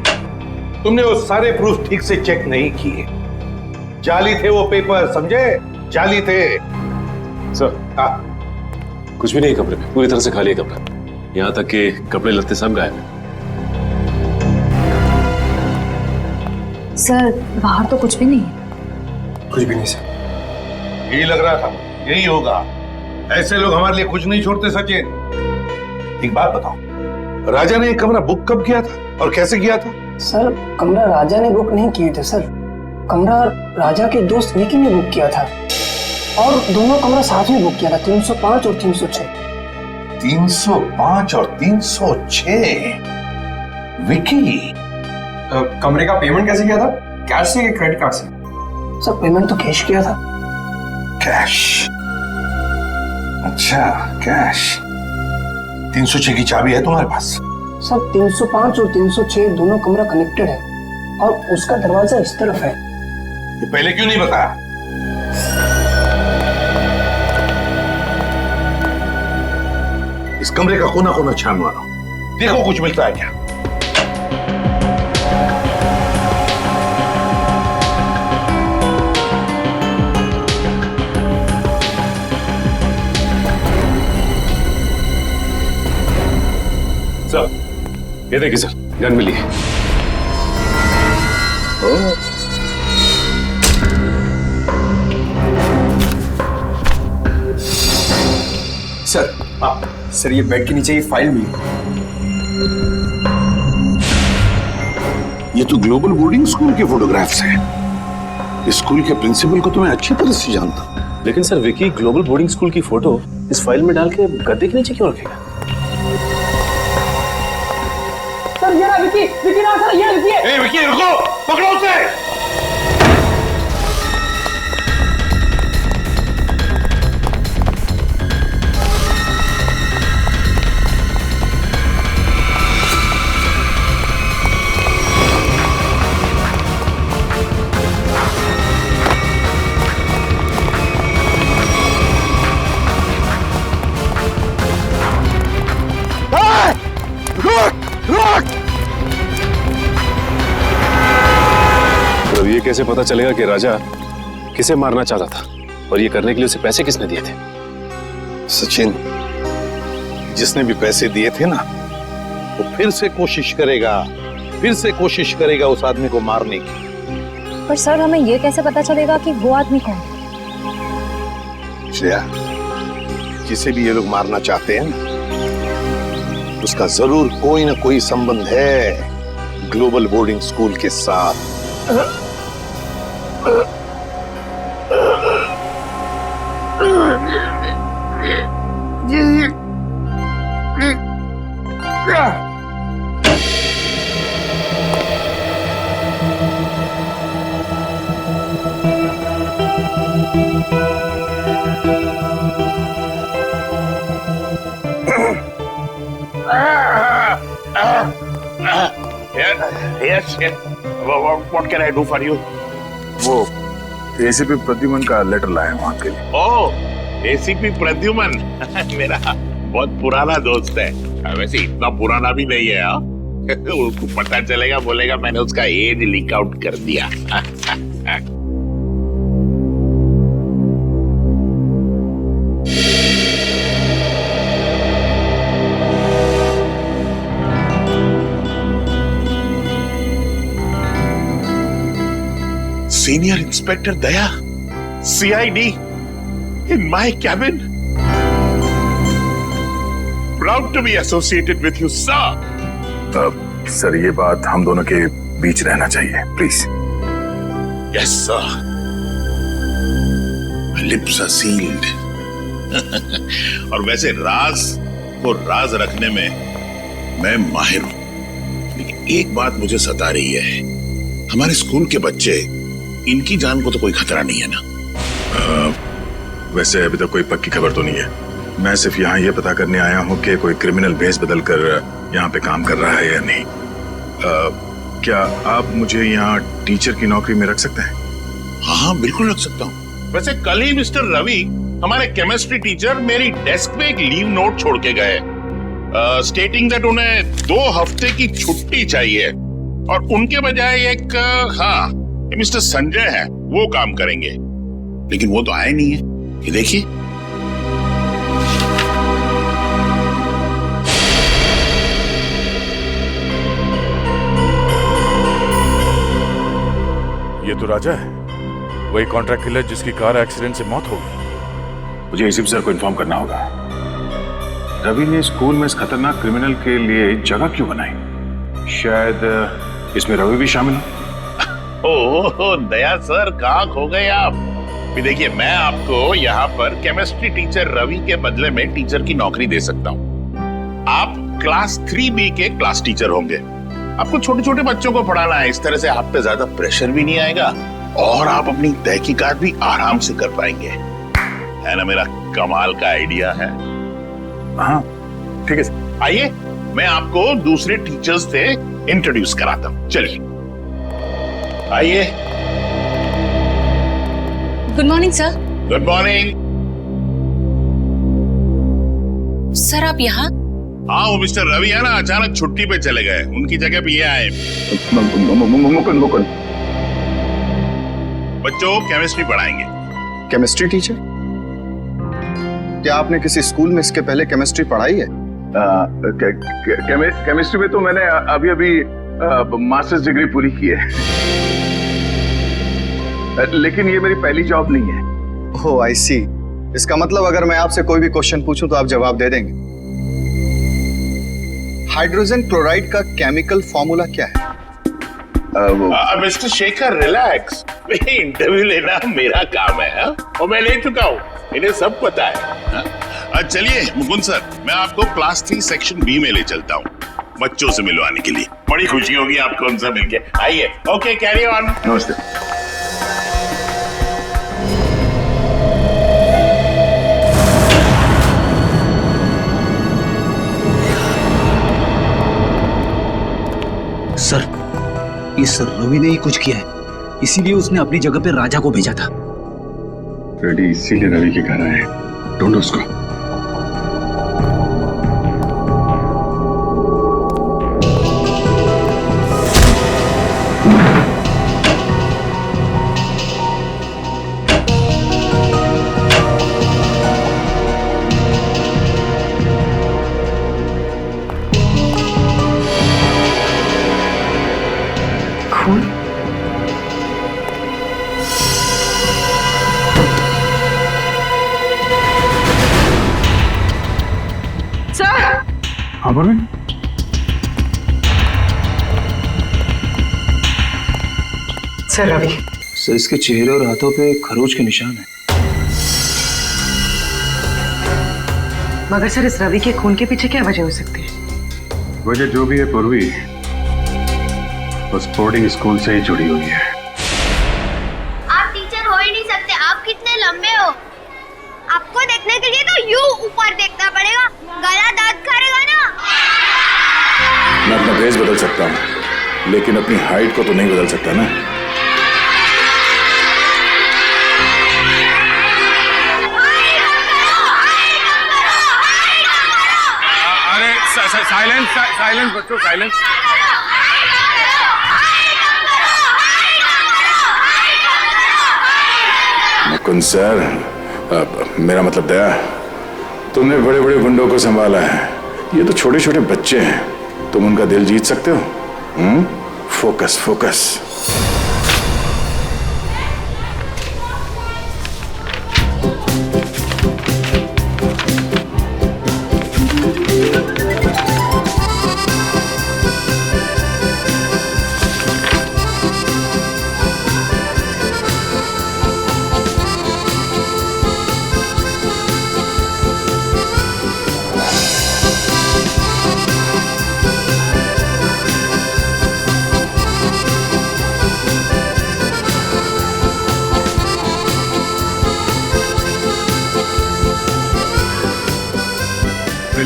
तुमने वो सारे प्रूफ ठीक से चेक नहीं किए। जाली थे वो पेपर, समझे? जाली थे। सर कुछ भी नहीं कमरे में, पूरी तरह से खाली है कमरा। यहाँ तक कि कपड़े लत्ते सब गायब हैं। सर बाहर तो कुछ भी नहीं है। कुछ भी नहीं सर। यही लग रहा था, यही होगा। ऐसे लोग हमारे लिए कुछ नहीं छोड़ते सचिन। एक बात बताओ, राजा ने कमरा बुक कब किया था और कैसे किया था? सर कमरा राजा ने बुक नहीं किए थे सर, कमरा राजा के दोस्त विकी ने बुक किया था और दोनों कमरा साथ में बुक किया था, 305 और 306। 305 और 306। विकी कमरे का पेमेंट कैसे किया था? कैश से या क्रेडिट कार्ड से? सर पेमेंट तो कैश किया था। कैश? अच्छा कैश। 306 की चाबी है तुम्हारे पास? सर 305 और 306 दोनों कमरा कनेक्टेड है और उसका दरवाजा इस तरफ है। ये पहले क्यों नहीं बताया? इस कमरे का कोना कोना छान मारो, देखो कुछ मिलता है क्या। सर ये देखिए सर, गन मिली है। सर ये बेड के नीचे ये फाइल मिली। ये तो ग्लोबल बोर्डिंग स्कूल के फोटोग्राफ्स हैं। इस स्कूल के प्रिंसिपल को तो मैं अच्छी तरह से जानता हूं। लेकिन sir Vicky global boarding school की फोटो इस फाइल में डाल के गद्दे के नीचे क्यों रखेगा? सर ये रहा विकी, विकी ना सर, ये विकी है। ए विकी रुको, पकड़ो उसे। तो ये कैसे पता चलेगा कि राजा किसे मारना चाहता था और ये करने के लिए उसे पैसे किसने दिए थे? सचिन, जिसने भी पैसे दिए थे ना, वो फिर से कोशिश करेगा उस आदमी को मारने की। पर सर हमें ये कैसे पता चलेगा कि वो आदमी कौन है? श्रेया, जिसे भी ये लोग मारना चाहते हैं ना, उसका जरूर कोई ना कोई संबंध है ग्लोबल बोर्डिंग स्कूल के साथ। Yes. What can I do for you? वो एसीपी प्रद्युमन का लेटर लाया वहाँ के लिए। ओह, एसीपी प्रद्युमन मेरा बहुत पुराना दोस्त है। वैसे इतना पुराना भी नहीं है। उसको पता चलेगा, बोलेगा मैंने उसका एज लीक आउट कर दिया। Senior Inspector Daya, CID, in my cabin. Proud to be associated with you, sir. Sir ये बात हम दोनों के बीच रहना चाहिए, please. Yes, sir. My lips are sealed. और वैसे राज को राज रखने में मैं माहिर हूं, लेकिन एक बात मुझे सता रही है, हमारे स्कूल के बच्चे, इनकी जान को तो कोई खतरा नहीं है ना? वैसे अभी तक कोई पक्की खबर तो नहीं है। मैं सिर्फ यहाँ ये पता करने आया हूँ कि कोई क्रिमिनल भेस बदल कर यहाँ पे काम कर रहा है या नहीं। क्या आप मुझे यहाँ टीचर की नौकरी में रख सकते हैं? हाँ बिल्कुल रख सकता हूँ। वैसे कल ही मिस्टर रवि, हमारे केमिस्ट्री टीचर, मेरी डेस्क पे एक लीव नोट छोड़ के गए, स्टेटिंग दैट उन्हें 2 हफ्ते की छुट्टी चाहिए और उनके बजाय एक मिस्टर संजय है, वो काम करेंगे। लेकिन वो तो आए नहीं है। ये देखिए, ये तो राजा है, वही कॉन्ट्रैक्ट किलर जिसकी कार एक्सीडेंट से मौत हो गई। मुझे एसीपी सर को इन्फॉर्म करना होगा। रवि ने स्कूल में इस खतरनाक क्रिमिनल के लिए जगह क्यों बनाई? शायद इसमें रवि भी शामिल हो। ओह दया सर, कहाँ खो गए आप? देखिए, मैं आपको यहाँ पर केमिस्ट्री टीचर रवि के बदले में टीचर की नौकरी दे सकता हूँ। आप क्लास 3B के क्लास टीचर होंगे। आपको छोटे छोटे बच्चों को पढ़ाना है, इस तरह से आप पे ज्यादा प्रेशर भी नहीं आएगा और आप अपनी तहकीकात भी आराम से कर पाएंगे। है ना मेरा कमाल का आइडिया है? हाँ ठीक है। आइए, मैं आपको दूसरे टीचर्स से इंट्रोड्यूस कराता हूँ। चलिए आइए। Good morning sir. Good morning. Sir आप यहाँ? हाँ, वो मिस्टर रवि है ना, अचानक छुट्टी पे चले गए, उनकी जगह पे ये आए। मुकुंद बच्चों केमिस्ट्री पढ़ाएंगे। Chemistry teacher? क्या आपने किसी स्कूल में इसके पहले केमिस्ट्री पढ़ाई है? केमिस्ट्री में तो मैंने अभी मास्टर्स डिग्री पूरी की है, लेकिन ये मेरी पहली जॉब नहीं है। ओह आई सी। इसका मतलब अगर मैं आपसे कोई भी क्वेश्चन पूछूं तो आप जवाब दे देंगे। हाइड्रोजन क्लोराइड का केमिकल फॉर्मूला क्या है? मिस्टर शेखर रिलैक्स, इंटरव्यू लेना मेरा काम है और मैं ले चुका हूँ, इन्हें सब पता है। चलिए मुकुंद सर, मैं आपको क्लास 3 सेक्शन B में ले चलता हूँ, बच्चों से मिलवाने के लिए। बड़ी खुशी होगी आपको उनसे मिलके। आइए। Okay, carry on. नमस्ते। सर, इस रवि ने ही कुछ किया है, इसीलिए उसने अपनी जगह पे राजा को भेजा था। रेडी इसीलिए रवि के घर आए, ढूंढो उसको। हाँ परवीन, सर रवि। सर, इसके चेहरे और हाथों पे खरोच के निशान है। मगर सर, इस रवि के खून के पीछे क्या वजह हो सकती है? वजह जो भी है पूर्वी, उस बोर्डिंग स्कूल से ही जुड़ी हुई है। आप टीचर हो ही नहीं सकते, आप कितने लंबे हो। आपको देखने के लिए तो यूं ऊपर देखना पड़ेगा, गला दर्द करेगा ना। मैं अपना भेस बदल सकता हूँ, लेकिन अपनी हाइट को तो नहीं बदल सकता ना। अरे साइलेंस साइलेंस बच्चों, साइलेंस। मुकुंद सर, मेरा मतलब दया, तुमने बड़े बड़े गुंडों को संभाला है, ये तो छोटे छोटे बच्चे हैं, तुम उनका दिल जीत सकते हो? Focus focus.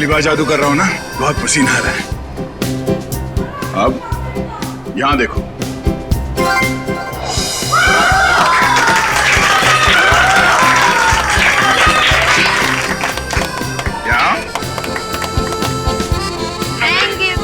पहली बार जादू कर रहा हूं ना, बहुत पसीना आ रहा है। अब यहां देखो। यहां थैंक यू।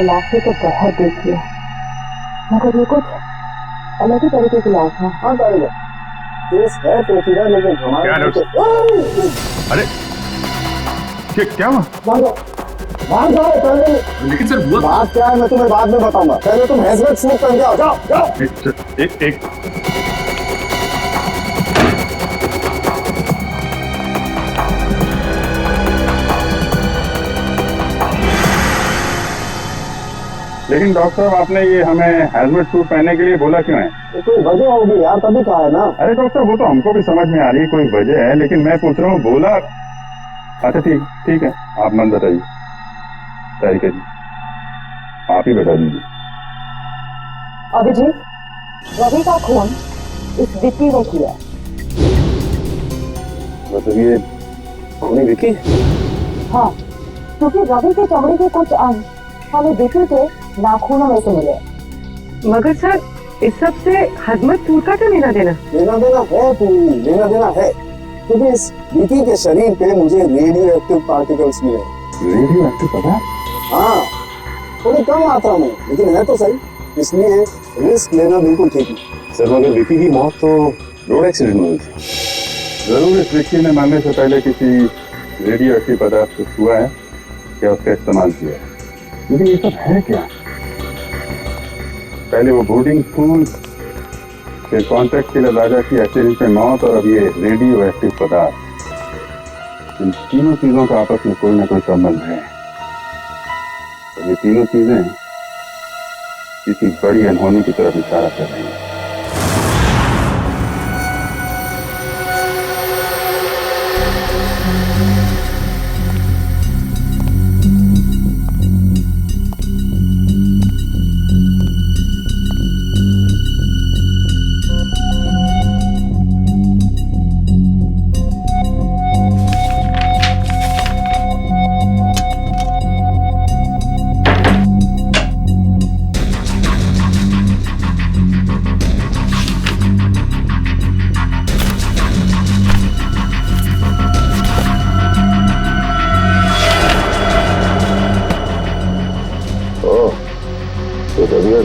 लाशें तो बहुत देख लिया, मगर ये कुछ अलग ही तरीके की लाश है। हाँ टाइगर, केस है पेचीदा, लेकिन हमारे क्या अरे क्या हुआ? बाहर जाओ पहले। लेकिन सर हुआ बात क्या है मैं तुम्हें बाद में बताऊंगा, पहले तुम हेलमेट सूट पहन के आओ। जाओ जाओ। एक लेकिन डॉक्टर साहब, आपने ये हमें हेलमेट सूट पहनने के लिए बोला क्यों है? तो कोई वजह होगी यार, तभी कहा है ना। अरे डॉक्टर, वो तो हमको भी समझ में आ रही है कोई वजह है, लेकिन मैं पूछ रहा हूँ बोला। अच्छा ठीक है, आप मन बताइए। तारिका जी, आप ही बता दीजिए। अभिजीत, रवि का खून इस विक्की ने किया। मतलब ये खूनी विक्की? हाँ, क्योंकि रवि के चमड़े के कुछ अंग हमें विक्की के नाखूनों में से मिले। मगर सर, इस सब से हजमत सूर का क्या लेना देना? लेना देना है पूरी, लेना देना है, क्योंकि इस विकी के शरीर पे मुझे रेडियो एक्टिव पार्टिकल्स मिले। रेडियो एक्टिव पदार्थ? हाँ, थोड़ी कम मात्रा में, लेकिन है तो सही, इसलिए रिस्क लेना बिल्कुल ठीक है। सर, मगर विकी की मौत तो रोड एक्सीडेंट में हुई थी। जरूर इस विक्की ने मरने से पहले किसी रेडियो एक्टिव पदार्थ को छुआ है या उसका इस्तेमाल किया है। लेकिन ये सब है क्या? पहले वो बोर्डिंग स्कूल, फिर कॉन्ट्रैक्ट किलर राजा की एक्सीडेंट में मौत, और अब ये रेडियो एक्टिव पदार्थ। इन तीनों चीजों का आपस में कोई ना कोई संबंध है, और ये तीनों चीजें किसी बड़ी अनहोनी की तरफ इशारा कर रही हैं।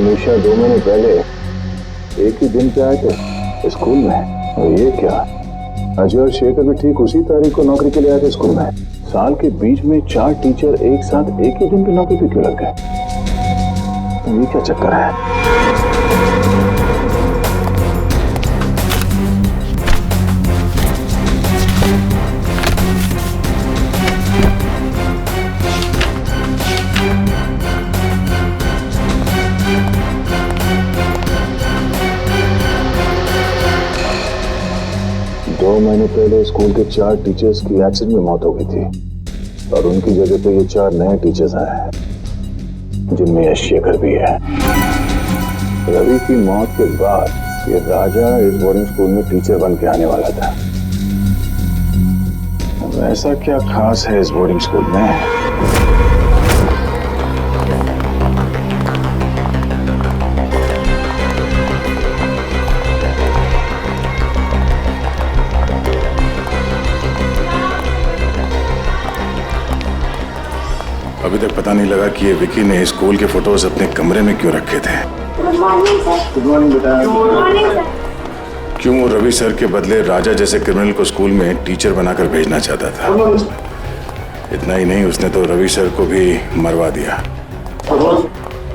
निशा 2 महीने पहले एक ही दिन पे आए थे स्कूल में, और ये क्या, अजय और शेखर भी ठीक उसी तारीख को नौकरी के लिए आए थे स्कूल में। साल के बीच में 4 टीचर एक साथ एक ही दिन पे नौकरी पे क्यों लग गए? ये क्या चक्कर है? महीने पहले स्कूल के 4 टीचर्स की एक्सीडेंट में मौत हो गई थी, और उनकी जगह पे ये 4 नए टीचर्स आए हैं, जिनमें यश शेखर भी है। रवि की मौत के बाद ये राजा इस बोर्डिंग स्कूल में टीचर बन के आने वाला था। ऐसा क्या खास है इस बोर्डिंग स्कूल में? अभी तक पता नहीं लगा कि ये विकी ने स्कूल के फोटोज अपने कमरे में क्यों रखे थे। Good morning sir. Good morning बेटा। Good morning sir. क्यों वो रवि सर के बदले राजा जैसे क्रिमिनल को स्कूल में टीचर बनाकर भेजना चाहता था। इतना ही नहीं, उसने तो रवि सर को भी मरवा दिया।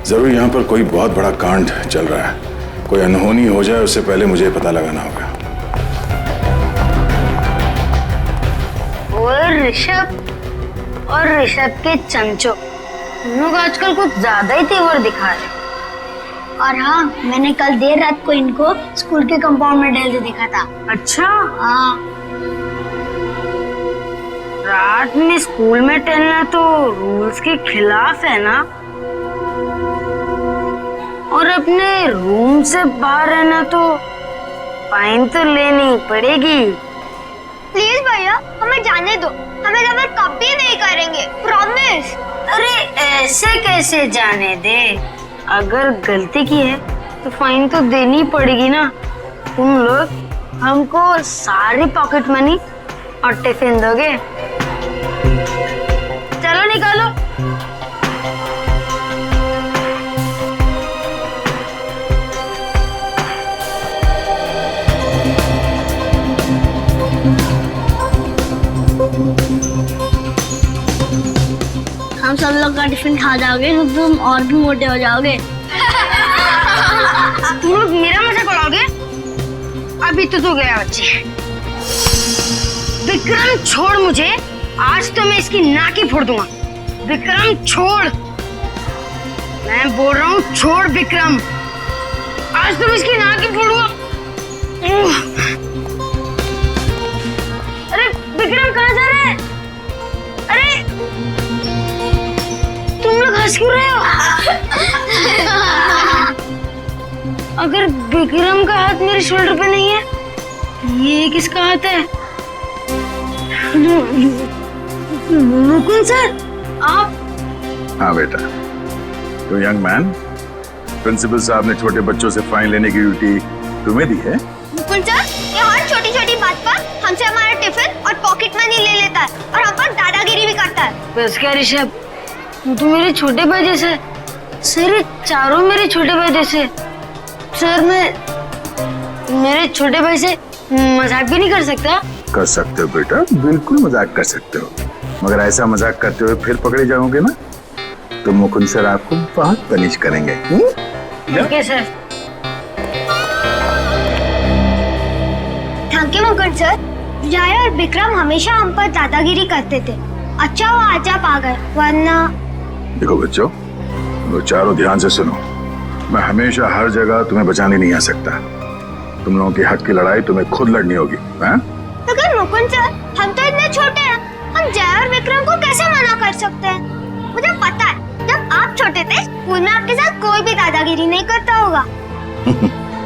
जरूर यहाँ पर कोई बहुत बड़ा कांड चल रहा है। कोई अनहोनी हो जाए उससे पहले मुझे पता लगाना होगा। और ऋषभ और ऋषभ के चंचो, हम लोग आजकल कुछ ज्यादा ही तेवर दिखा रहे। और हाँ, मैंने कल देर रात को इनको स्कूल के कंपाउंड में टहलते देखा था। अच्छा? हाँ। रात में स्कूल में टहलना तो रूल्स के खिलाफ है ना, और अपने रूम से बाहर रहना तो फाइन तो लेनी पड़ेगी। प्लीज भैया, हमें जाने दो, हमें जबर कभी नहीं करेंगे, प्रॉमिस। अरे ऐसे कैसे जाने दे? अगर गलती की है तो फाइन तो देनी पड़ेगी ना। तुम लोग हमको सारी पॉकेट मनी और टिफिन दोगे? चलो निकालो। हम सब लोग का टिफिन खा जाओगे तो तुम और भी मोटे हो जाओगे। तुम लोग मेरा मजाक उड़ाओगे? अभी तो गया बच्चे। विक्रम छोड़ मुझे, आज तो मैं इसकी नाक ही फोड़ दूंगा। विक्रम छोड़, मैं बोल रहा हूँ छोड़ विक्रम, आज तो मैं इसकी नाक ही फोड़ूंगा। अरे विक्रम कहाँ जा रहे हैं? अरे तुम लोग हंस क्यों रहे हो? अगर विक्रम का हाथ मेरे शोल्डर पे नहीं है, ये किसका हाथ है? मुकुंद सर, आप? हाँ बेटा, तो यंग मैन, प्रिंसिपल साहब ने छोटे बच्चों से फाइन लेने की ड्यूटी तुम्हें दी है? मुकुंद सर, ये हर छोटी छोटी बात पर हमसे हमारा टिफिन और पॉकेट मनी ले लेता है और हम पर दादागिरी भी करता है। बस क्या ऋषभ, तू मेरे छोटे भाई जैसे है। सर ये चारों मेरे छोटे भाई जैसे। सर मैं मेरे छोटे भाई से मजाक भी नहीं कर सकता? कर सकते हो बेटा, बिल्कुल मजाक कर सकते हो, मगर ऐसा मजाक करते हुए फिर पकड़े जाओगे ना तो मुकुंद सर आपको बहुत पनिश करेंगे। Okay sir. Thank you Mukund sir. जय और विक्रम हमेशा हम पर दादागिरी करते थे, अच्छा वो आज आप आ गए, वरना। देखो बच्चों, वो चारों ध्यान से सुनो, मैं हमेशा हर जगह तुम्हें बचाने नहीं आ सकता। तुम लोगों के हक की लड़ाई तुम्हें खुद लड़नी होगी। लेकिन मुकुंद सर, हम तो इतने छोटे हैं, हम जय और विक्रम को कैसे मना कर सकते हैं? मुझे पता है, जब आप छोटे थे स्कूल में आपके साथ कोई भी दादागिरी नहीं करता होगा।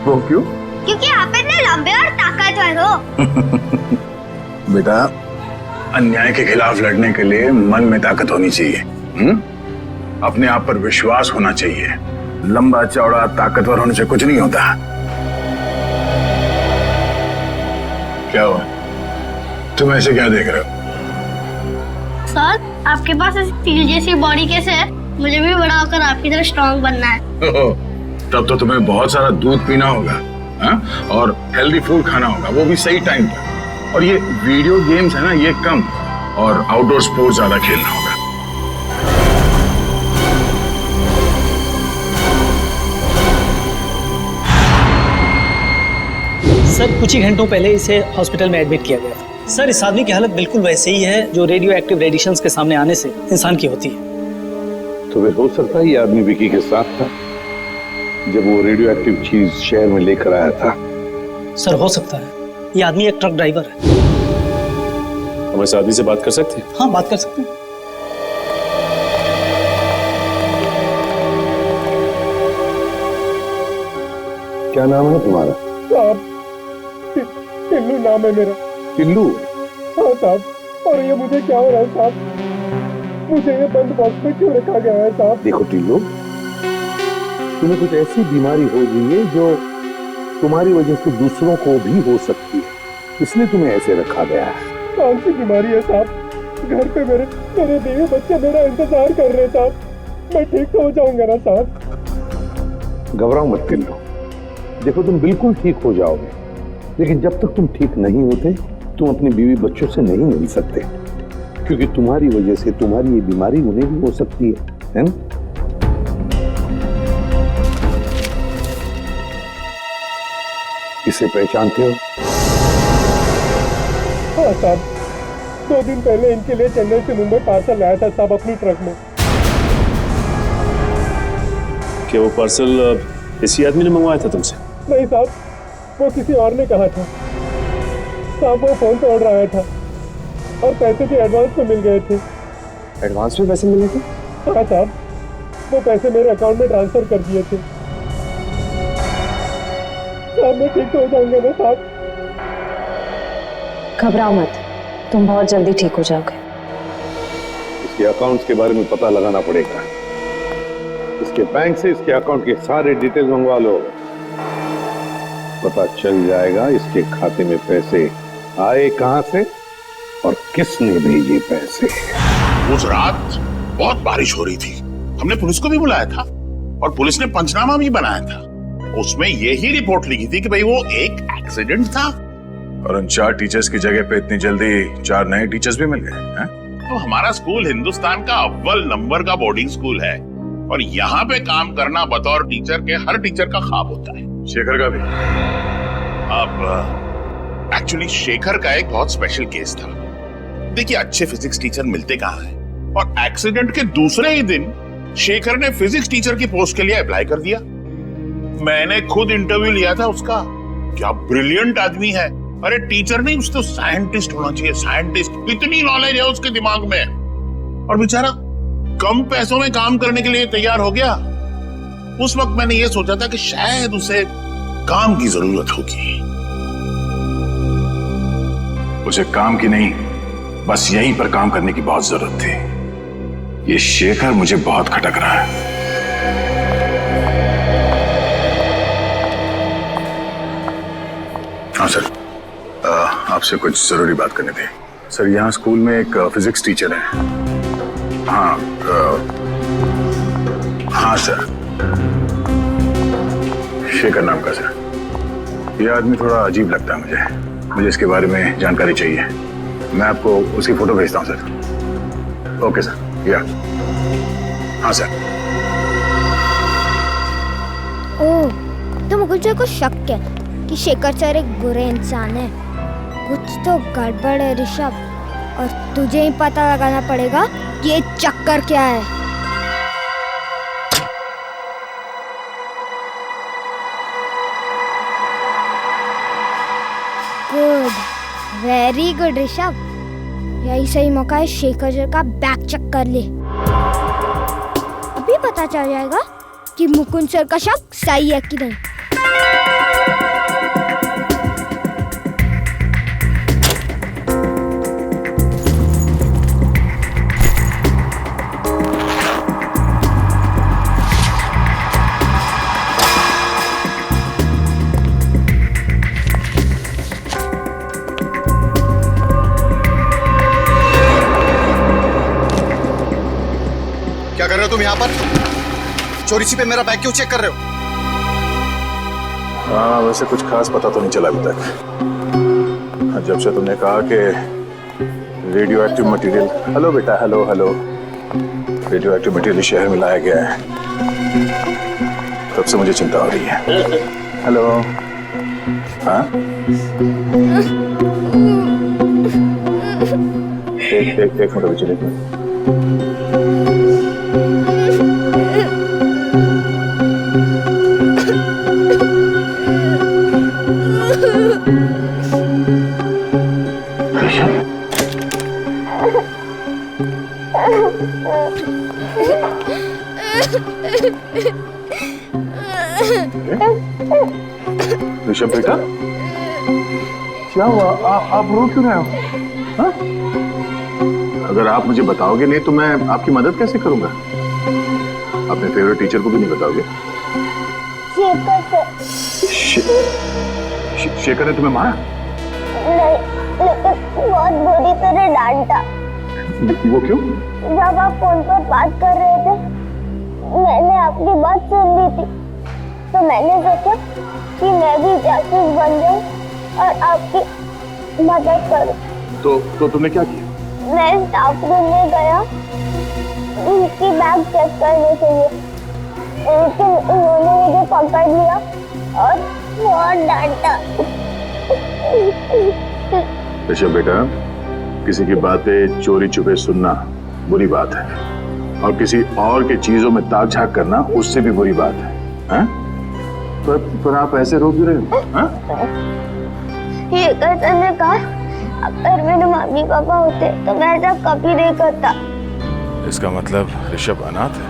वो क्यों? क्योंकि आप इतने लंबे और ताकतवर हो। बेटा, अन्याय के खिलाफ लड़ने के लिए मन में ताकत होनी चाहिए। अपने आप पर विश्वास होना चाहिए। लंबा चौड़ा ताकतवर होने से कुछ नहीं होता। क्या हुआ? तुम ऐसे क्या देख रहे हो? सर, आपके पास ऐसी स्टील जैसी बॉडी कैसे है? मुझे भी बड़ा होकर आपकी तरह स्ट्रॉन्ग बनना है। तब तो तुम्हें बहुत सारा दूध पीना होगा, और हेल्दी फूड खाना होगा, वो भी सही टाइम पर। और ये वीडियो गेम्स है ना, ये कम, और आउटडोर स्पोर्ट्स ज्यादा खेलना होगा। सर कुछ ही घंटों पहले इसे हॉस्पिटल में एडमिट किया गया था। सर इस आदमी की हालत बिल्कुल वैसे ही है जो रेडियो एक्टिव रेडिएशंस के सामने आने से इंसान की होती है। तो फिर हो सकता है ये आदमी विकी के साथ था जब वो रेडियो एक्टिव चीज शहर में लेकर आया था। सर हो सकता है, ये आदमी एक ट्रक ड्राइवर है। हम इस आदमी से बात कर सकते हैं? हाँ बात कर सकते हैं। क्या नाम है तुम्हारा? साहब, टिल्लू नाम है मेरा। टिल्लू? हाँ साहब, और ये मुझे क्या हो रहा है साहब? मुझे ये बंद बॉक्स में क्यों रखा गया है साहब? देखो टिल्लू, तुम्हें कुछ ऐसी बीमारी हो गई है जो तुम्हारी वजह से दूसरों को भी हो सकती है, इसलिए तुम्हें ऐसे रखा गया है। कौन सी बीमारी है साहब? घर पे मेरे बीवी बच्चे मेरा इंतजार कर रहे हैं साहब। मैं ठीक तो हो जाऊंगा ना साहब? घबराओ मत टिल्लू, देखो तुम बिल्कुल ठीक हो जाओगे, लेकिन जब तक तुम ठीक नहीं होते तुम अपनी बीवी बच्चों से नहीं मिल सकते, क्योंकि तुम्हारी वजह से तुम्हारी ये बीमारी उन्हें भी हो सकती है ना? इसे पहचानते हो? हाँ साहब, 2 दिन पहले इनके लिए चेन्नई से मुंबई पार्सल लाया था साहब अपनी ट्रक में। क्या वो पार्सल इसी आदमी ने मंगवाया था तुमसे? नहीं साहब, वो किसी और ने कहा था साहब। वो फोन पे ऑर्डर आया था और पैसे भी एडवांस में मिल गए थे। एडवांस में पैसे मिले थे? हाँ साहब, वो पैसे मेरे अकाउंट में ट्रांसफर कर दिए थे साहब। मैं ठीक हो जाऊंगा ना साहब? घबराओ मत, तुम बहुत जल्दी ठीक हो जाओगे। इसके अकाउंट्स के बारे में पता लगाना पड़ेगा। इसके बैंक से इसके अकाउंट के सारे डिटेल मंगवा लो। पता चल जाएगा इसके खाते में पैसे आए कहां से और किसने भेजे पैसे। उस रात बहुत बारिश हो रही थी, हमने पुलिस को भी बुलाया था और पुलिस ने पंचनामा भी बनाया था। उसमें यही रिपोर्ट लिखी थी कि भाई वो एक एक्सीडेंट था। और उन 4 टीचर्स की जगह पे इतनी जल्दी 4 नए टीचर्स भी मिल गए हैं? तो हमारा स्कूल हिंदुस्तान का अव्वल नंबर का बोर्डिंग स्कूल है और यहाँ पे काम करना बतौर टीचर के हर टीचर का ख्वाब होता है। शेखर का भी? अब एक्चुअली शेखर का एक बहुत स्पेशल केस था। देखिए, अच्छे फिजिक्स टीचर मिलते कहाँ हैं, और एक्सीडेंट के दूसरे ही दिन शेखर ने फिजिक्स टीचर की पोस्ट के लिए अप्लाई कर दिया। मैंने खुद इंटरव्यू लिया था उसका। क्या ब्रिलियंट आदमी है। अरे टीचर नहीं, उसको साइंटिस्ट होना चाहिए, साइंटिस्ट। इतनी नॉलेज है उसके दिमाग में। और बेचारा कम पैसों में काम करने के लिए तैयार हो गया। उस वक्त मैंने ये सोचा था कि शायद उसे काम की जरूरत होगी। उसे काम की नहीं, बस यहीं पर काम करने की बहुत जरूरत थी। ये शेखर मुझे बहुत खटक रहा है। हाँ सर, आपसे कुछ जरूरी बात करनी थी। सर, यहाँ स्कूल में एक फिजिक्स टीचर है। हाँ सर, शेखर नाम का सर। ये आदमी थोड़ा अजीब लगता है मुझे इसके बारे में जानकारी चाहिए। मैं आपको उसकी फोटो भेजता हूँ सर। ओके सर, या हाँ सर। ओह, तो मुझे को शक है कि शेखर सर एक बुरे इंसान है। कुछ तो गड़बड़ है ऋषभ, और तुझे ही पता लगाना पड़ेगा कि ये चक्कर क्या है। Good, very good Rishabh. यही सही मौका है शेखर सर का बैक चेक कर ले। अभी पता चल जाएगा कि मुकुंद सर का शक सही है कि नहीं। क्या कर रहे हो तुम यहाँ पर? चोरी छिपे मेरा बैग क्यों चेक कर रहे हो? हाँ, वैसे कुछ खास पता तो नहीं चला अभी तक। जब से तुमने कहा कि रेडियो एक्टिव मटेरियल, हेलो बेटा, hello hello, radio active material शहर में लाया गया है, तब से मुझे चिंता हो रही है। हेलो, हाँ, एक मिनट अभी चलिए। ऋषभ बेटा, क्या हुआ? आप रो क्यों रहे हो? हाँ? अगर आप मुझे बताओगे नहीं तो मैं आपकी मदद कैसे करूंगा? अपने फेवरेट टीचर को भी नहीं बताओगे? शेखर ने तुम्हें मारा? नहीं, लेकिन बहुत बुरी तरह डांटा। वो क्यों? जब आप फोन पर बात कर रहे थे, मैंने आपकी बात सुन ली थी, तो मैंने सोचा कि मैं भी जासूस बन जाऊं और आपकी मदद करूं। तो तुमने क्या किया? मैं स्टाफ रूम में गया उनकी बैग चेक करने के लिए, लेकिन उन्होंने मुझे पकड़ लिया और बहुत डांटा। ऋषभ बेटा, किसी की बातें चोरी छुपे सुनना बुरी बात है, और किसी और के चीजों में ताक झाक करना उससे भी बुरी बात है। हैं? पर आप ऐसे रो क्यों रहे हो? ये कहता ने कहा अगर मेरे मम्मी पापा होते तो मैं ऐसा कभी नहीं करता। इसका मतलब ऋषभ अनाथ है।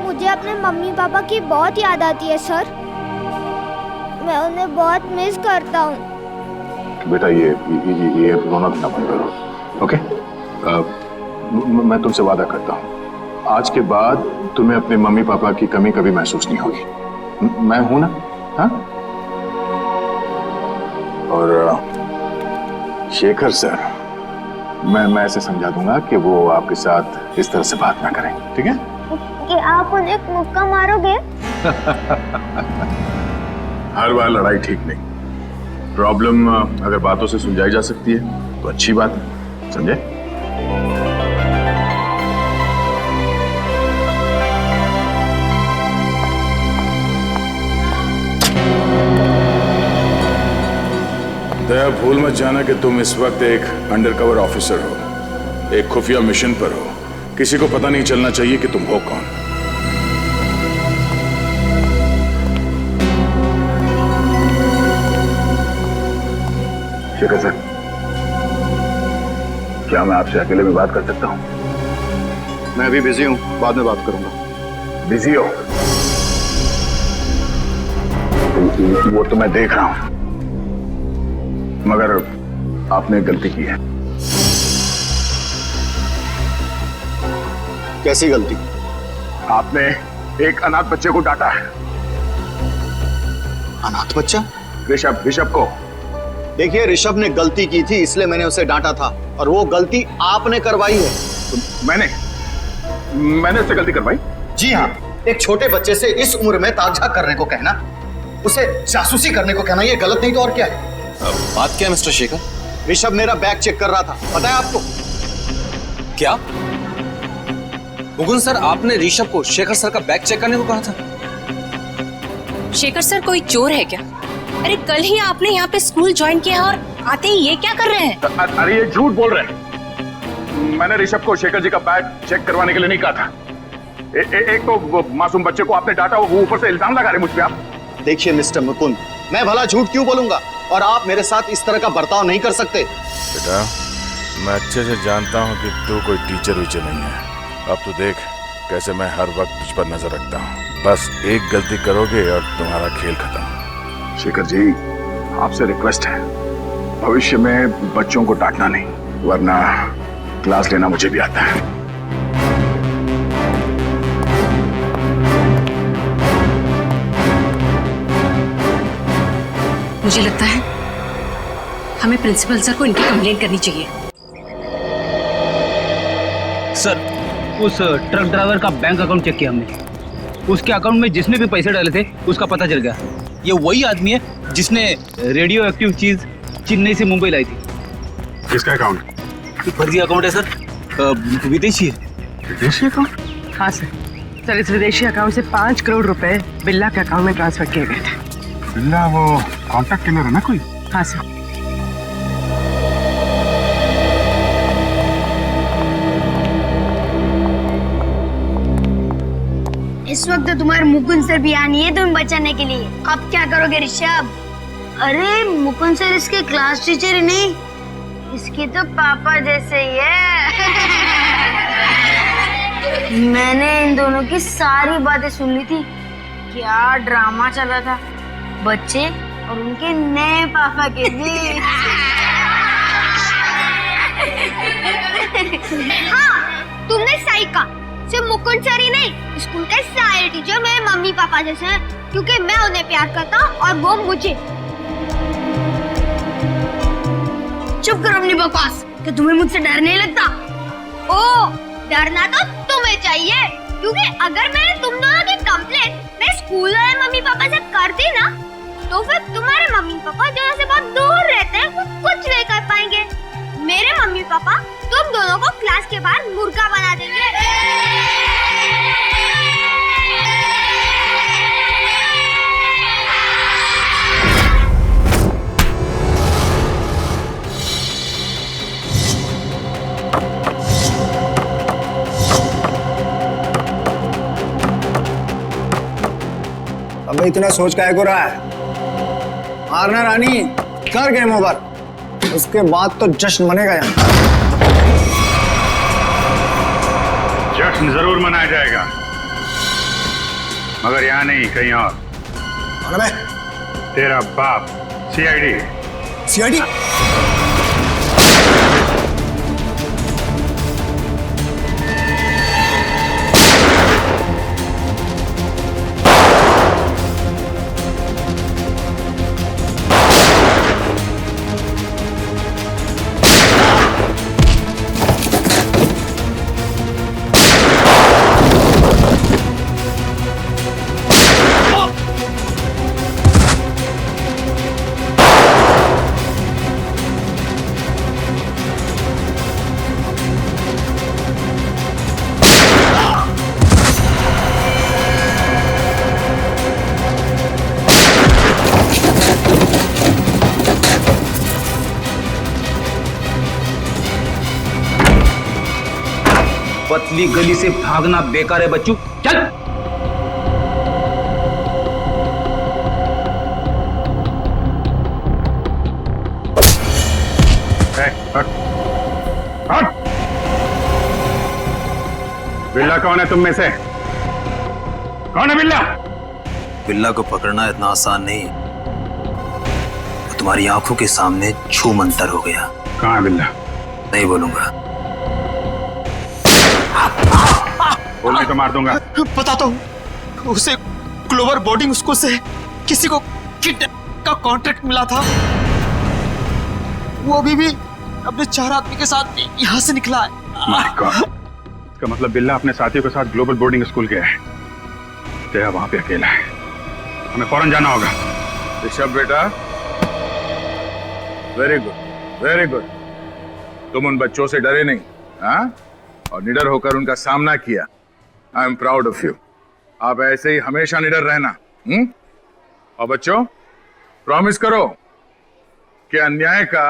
मुझे अपने मम्मी पापा की बहुत याद आती है सर। मैं उन्हें बहुत मिस करता हूँ। बेटा ये रोना धोना बंद करो, ओके? मैं तुमसे वादा करता हूँ, आज के बाद तुम्हें अपने मम्मी पापा की कमी कभी महसूस नहीं होगी। मैं हूं ना? हाँ? और शेखर सर, मैं ऐसे समझा दूंगा कि वो आपके साथ इस तरह से बात ना करें, ठीक है? कि आप उन्हें एक मुक्का मारोगे? हर बार लड़ाई ठीक नहीं। प्रॉब्लम अगर बातों से सुलझाई जा सकती है तो अच्छी बात है, समझे? दया, भूल मत जाना कि तुम इस वक्त एक अंडरकवर ऑफिसर हो, एक खुफिया मिशन पर हो। किसी को पता नहीं चलना चाहिए कि तुम हो कौन। शेखर सर, क्या मैं आपसे अकेले में बात कर सकता हूं? मैं अभी बिजी हूं, बाद में बात करूंगा। बिजी हो? वो तो मैं देख रहा हूं, मगर आपने गलती की है। कैसी गलती? आपने एक अनाथ बच्चे को डांटा है। अनाथ बच्चा? ऋषभ को। देखिए, ऋषभ ने गलती की थी इसलिए मैंने उसे डांटा था, और वो गलती आपने करवाई है। तो मैंने उससे गलती करवाई? जी हाँ, एक छोटे बच्चे से इस उम्र में ताक-झाक करने को कहना, उसे जासूसी करने को कहना, ये गलत नहीं तो और क्या है? बात क्या है मिस्टर शेखर? ऋषभ मेरा बैग चेक कर रहा था, पता है आपको? क्या मुकुंद सर, आपने ऋषभ को शेखर सर का बैग चेक करने को कहा था? शेखर सर कोई चोर है क्या? अरे कल ही आपने यहाँ पे स्कूल ज्वाइन किया और आते ही ये क्या कर रहे हैं? अरे ये झूठ बोल रहे हैं। मैंने ऋषभ को शेखर जी का बैग चेक करवाने के लिए नहीं कहा था। एक तो वो मासूम बच्चे को आपने डांटा, वो ऊपर से इल्जाम लगा रहे मुझ पे आप। देखिए मिस्टर मुकुंद, मैं भला झूठ क्यों बोलूंगा, और आप मेरे साथ इस तरह का बर्ताव नहीं कर सकते। बेटा, मैं अच्छे से जानता हूँ कि तू कोई टीचर वीचर नहीं है। अब तो देख कैसे मैं हर वक्त तुझ पर नजर रखता हूँ। बस एक गलती करोगे और तुम्हारा खेल खत्म। शेखर जी, आपसे रिक्वेस्ट है, भविष्य में बच्चों को डांटना नहीं, वरना क्लास लेना मुझे भी आता है। मुझे लगता है हमें प्रिंसिपल सर को इनकी कंप्लेंट करनी चाहिए। सर, उस ट्रक ड्राइवर का बैंक अकाउंट चेक किया हमने। उसके अकाउंट में जिसने भी पैसे डाले थे उसका पता चल गया। ये वही आदमी है जिसने रेडियो एक्टिव चीज चेन्नई से मुंबई लाई थी। किसका अकाउंट? फर्जी अकाउंट है सर, विदेशी है। विदेशी अकाउंट? हाँ सर, इस विदेशी अकाउंट से 5 करोड़ रुपए बिल्ला के अकाउंट में ट्रांसफर किए गए थे। बिल्ला वो कॉन्टैक्ट किलर है ना कोई? हाँ सर। इस वक्त तो तुम्हारे मुकुंद सर भी यहाँ नहीं है तुम्हें बचाने के लिए। अब क्या करोगे ऋषभ? अरे मुकुंद सर इसके क्लास टीचर ही नहीं, इसके तो पापा जैसे ही है। मैंने इन दोनों की सारी बातें सुन ली थी। क्या ड्रामा चला था बच्चे और उनके नए पापा के बीच। हाँ, तुमने सही कहा। सिर्फ मुकुंद सर ही नहीं, स्कूल के सारे टीचर मेरे मम्मी पापा जैसे हैं, क्योंकि मैं उन्हें प्यार करता हूँ और वो मुझे। चुप करो अपनी बकवास। क्या तुम्हें मुझसे डर नहीं लगता? ओ, डरना तो तुम्हें चाहिए, क्योंकि अगर मैंने तुम दोनों की कंप्लेंट मेरे स्कूल वाले मम्मी पापा से कर दी ना, तो फिर तुम्हारे मम्मी पापा जो यहाँ से बहुत दूर रहते हैं वो कुछ नहीं कर पाएंगे। मेरे मम्मी पापा तुम दोनों को क्लास के बाहर मुर्गा बना देंगे। इतना सोच काहे को रहा है? मारना रानी, कर गेम ओवर, उसके बाद तो जश्न मनेगा यहाँ। जश्न जरूर मनाया जाएगा, मगर यहाँ नहीं, कहीं और। कौन है? तेरा बाप, सीआईडी। सीआईडी? पतली गली से भागना बेकार है बच्चों, चल। बिल्ला कौन है तुम में से? कौन है बिल्ला? बिल्ला को पकड़ना इतना आसान नहीं, वो तुम्हारी आंखों के सामने छू मंतर हो गया। कहाँ है बिल्ला? नहीं बोलूंगा। बोलने तो मार दूंगा। बताता हूँ, उसे ग्लोबल बोर्डिंग स्कूल से किसी को किडनैप का कॉन्ट्रैक्ट मिला था। वो अभी भी अपने 4 आदमी के साथ यहाँ से निकला है। माय गॉड, इसका मतलब बिल्ला अपने साथियों के साथ ग्लोबल बोर्डिंग स्कूल गया है। तेरा वहां पे अकेला है, हमें फौरन जाना होगा। ऋषभ बेटा, वेरी गुड, वेरी गुड। तुम उन बच्चों से डरे नहीं, हाँ? और निडर होकर उनका सामना किया। I am proud of you. आप ऐसे ही हमेशा निडर रहना। और बच्चों, प्रॉमिस करो कि अन्याय का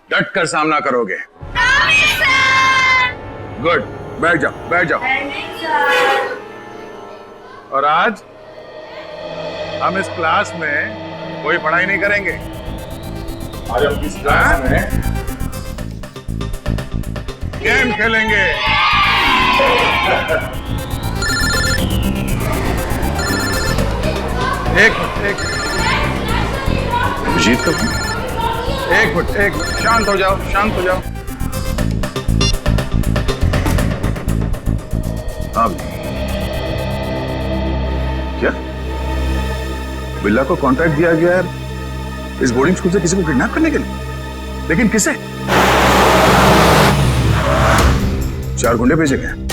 डट कर सामना करोगे। गुड, बैठ जाओ, बैठ जाओ। और आज हम इस क्लास में कोई पढ़ाई नहीं करेंगे। आज हम इस क्लास में गेम खेलेंगे। एक मिनट, जीत कब? एक मिनट, शांत हो जाओ, शांत हो जाओ। अब क्या बिल्ला को कॉन्ट्रैक्ट दिया गया है इस बोर्डिंग स्कूल से किसी को किडनैप करने के लिए? लेकिन किसे? 4 गुंडे भेजे गए।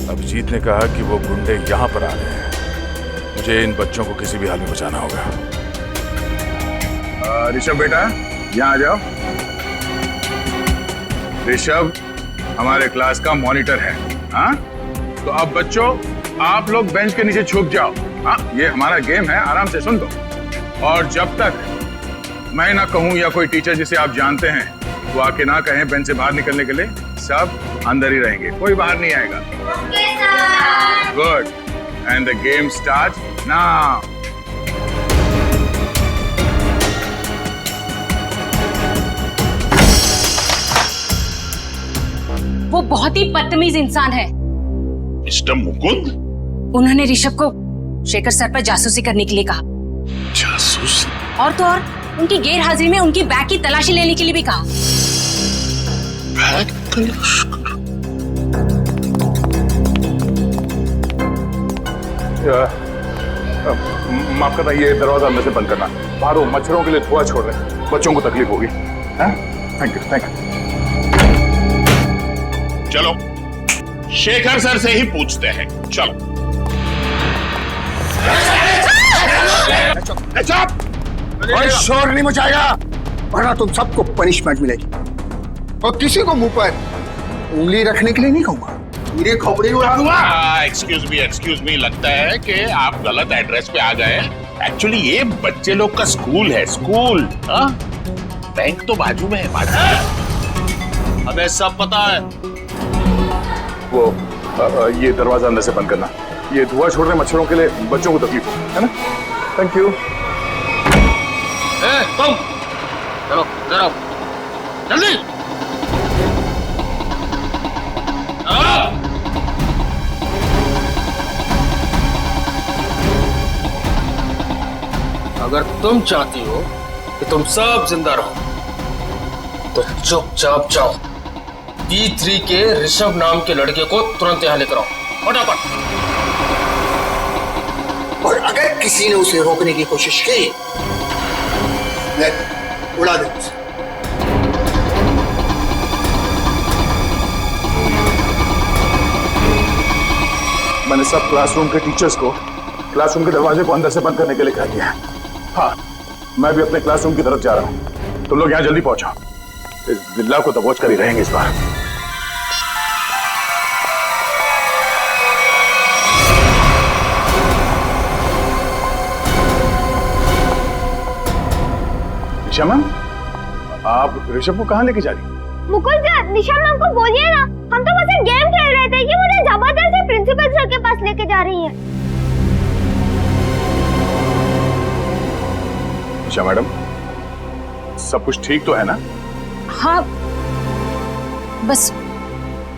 अभिजीत ने कहा कि वो गुंडे यहां पर आ रहे हैं। मुझे इन बच्चों को किसी भी हाल में बचाना होगा। ऋषभ बेटा, यहां आ जाओ। ऋषभ हमारे क्लास का मॉनिटर है, हाँ? तो अब बच्चों, आप लोग बेंच के नीचे छुप जाओ। हाँ, ये हमारा गेम है, आराम से सुन दो। और जब तक मैं ना कहूं या कोई टीचर जिसे आप जानते हैं वो आके ना कहें बेंच से बाहर निकलने के लिए, सब अंदर ही रहेंगे, कोई बाहर नहीं आएगा। Good, and the game start now. वो बहुत ही बदतमीज इंसान है। मिस्टर मुकुंद? उन्होंने ऋषभ को शेखर सर पर जासूसी करने के लिए कहा। जासूसी? और तो और उनकी गैर हाजिरी में उनकी बैग की तलाशी लेने के लिए भी कहा। बैग तलाश? माफ करना, ये दरवाजा अंदर से बंद करना। बाहर वो मच्छरों के लिए धुआं छोड़ रहे हैं, बच्चों को तकलीफ होगी। Thank you, thank you. चलो शेखर सर से ही पूछते हैं, चलो। कोई शोर नहीं मचाएगा, वरना तुम सबको पनिशमेंट मिलेगी। और किसी को मुंह पर उंगली रखने के लिए नहीं कहूंगा, मेरे खोपड़ी उड़ा दूंगा। एक्सक्यूज मी, लगता है कि आप गलत एड्रेस पे आ गए। एक्चुअली ये बच्चे लोग का स्कूल है, स्कूल। बैंक तो बाजू में है, बाजू में। हमें सब पता है। वो ये दरवाजा अंदर से बंद करना, ये धुआं छोड़ रहे मच्छरों के लिए बच्चों को तकलीफ हो, है ना? Thank you. तुम चलो इधर आओ, जल्दी। अगर तुम चाहती हो कि तुम सब जिंदा रहो तो चुपचाप जाओ D3 के ऋषभ नाम के लड़के को तुरंत यहाँ लेकर आओ, फटाफट। और अगर किसी ने उसे रोकने की कोशिश की, मैं उड़ा दूंगा उसे। मैंने सब क्लासरूम के टीचर्स को क्लासरूम के दरवाजे को अंदर से बंद करने के लिए कह दिया है। हाँ, मैं भी अपने क्लासरूम की तरफ जा रहा हूँ। तुम लोग यहाँ जल्दी पहुंचो, इस बिल्ला को दबोच कर ही रहेंगे इस बार। निशा मैम, आप ऋषभ को कहाँ लेके जा रही? मुकुल सर, निशा मैम को बोलिए ना, हम तो बस एक गेम खेल रहे थे कि मुझे जबरदस्ती प्रिंसिपल सर के पास लेके जा रही है। निशा मैडम, सब कुछ ठीक तो है ना? हाँ, बस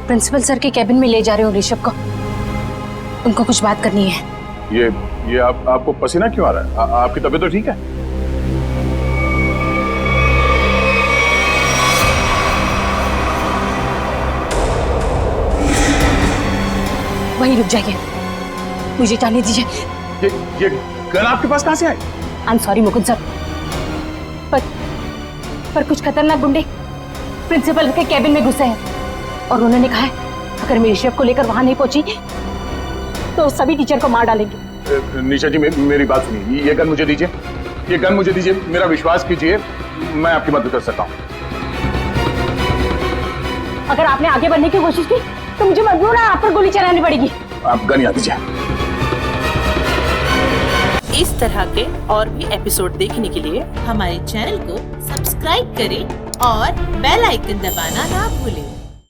प्रिंसिपल सर के कैबिन में ले जा रहे हो ऋषभ को, उनको कुछ बात करनी है। ये आपको पसीना क्यों आ रहा है? आपकी तबीयत तो ठीक है? वहीं रुक जाइए, मुझे जाने दीजिए। ये गन आपके पास कहां से आई? I'm sorry Mukund sir, पर कुछ खतरनाक गुंडे प्रिंसिपल के कैबिन में घुसे हैं और उन्होंने कहा है अगर मैं ऋषभ को लेकर वहां नहीं पहुंची तो सभी टीचर को मार डालेंगे। निशा जी, मेरी बात सुनिए, ये गन मुझे दीजिए, ये गन मुझे दीजिए, मेरा विश्वास कीजिए, मैं आपकी मदद कर सकता हूँ। अगर आपने आगे बढ़ने की कोशिश की तो मुझे मजबूर है आप पर गोली चलानी पड़ेगी। आप गन यहाँ दीजिए। इस तरह के और भी एपिसोड देखने के लिए हमारे चैनल को सब्सक्राइब करें और बेल आइकन दबाना ना भूलें।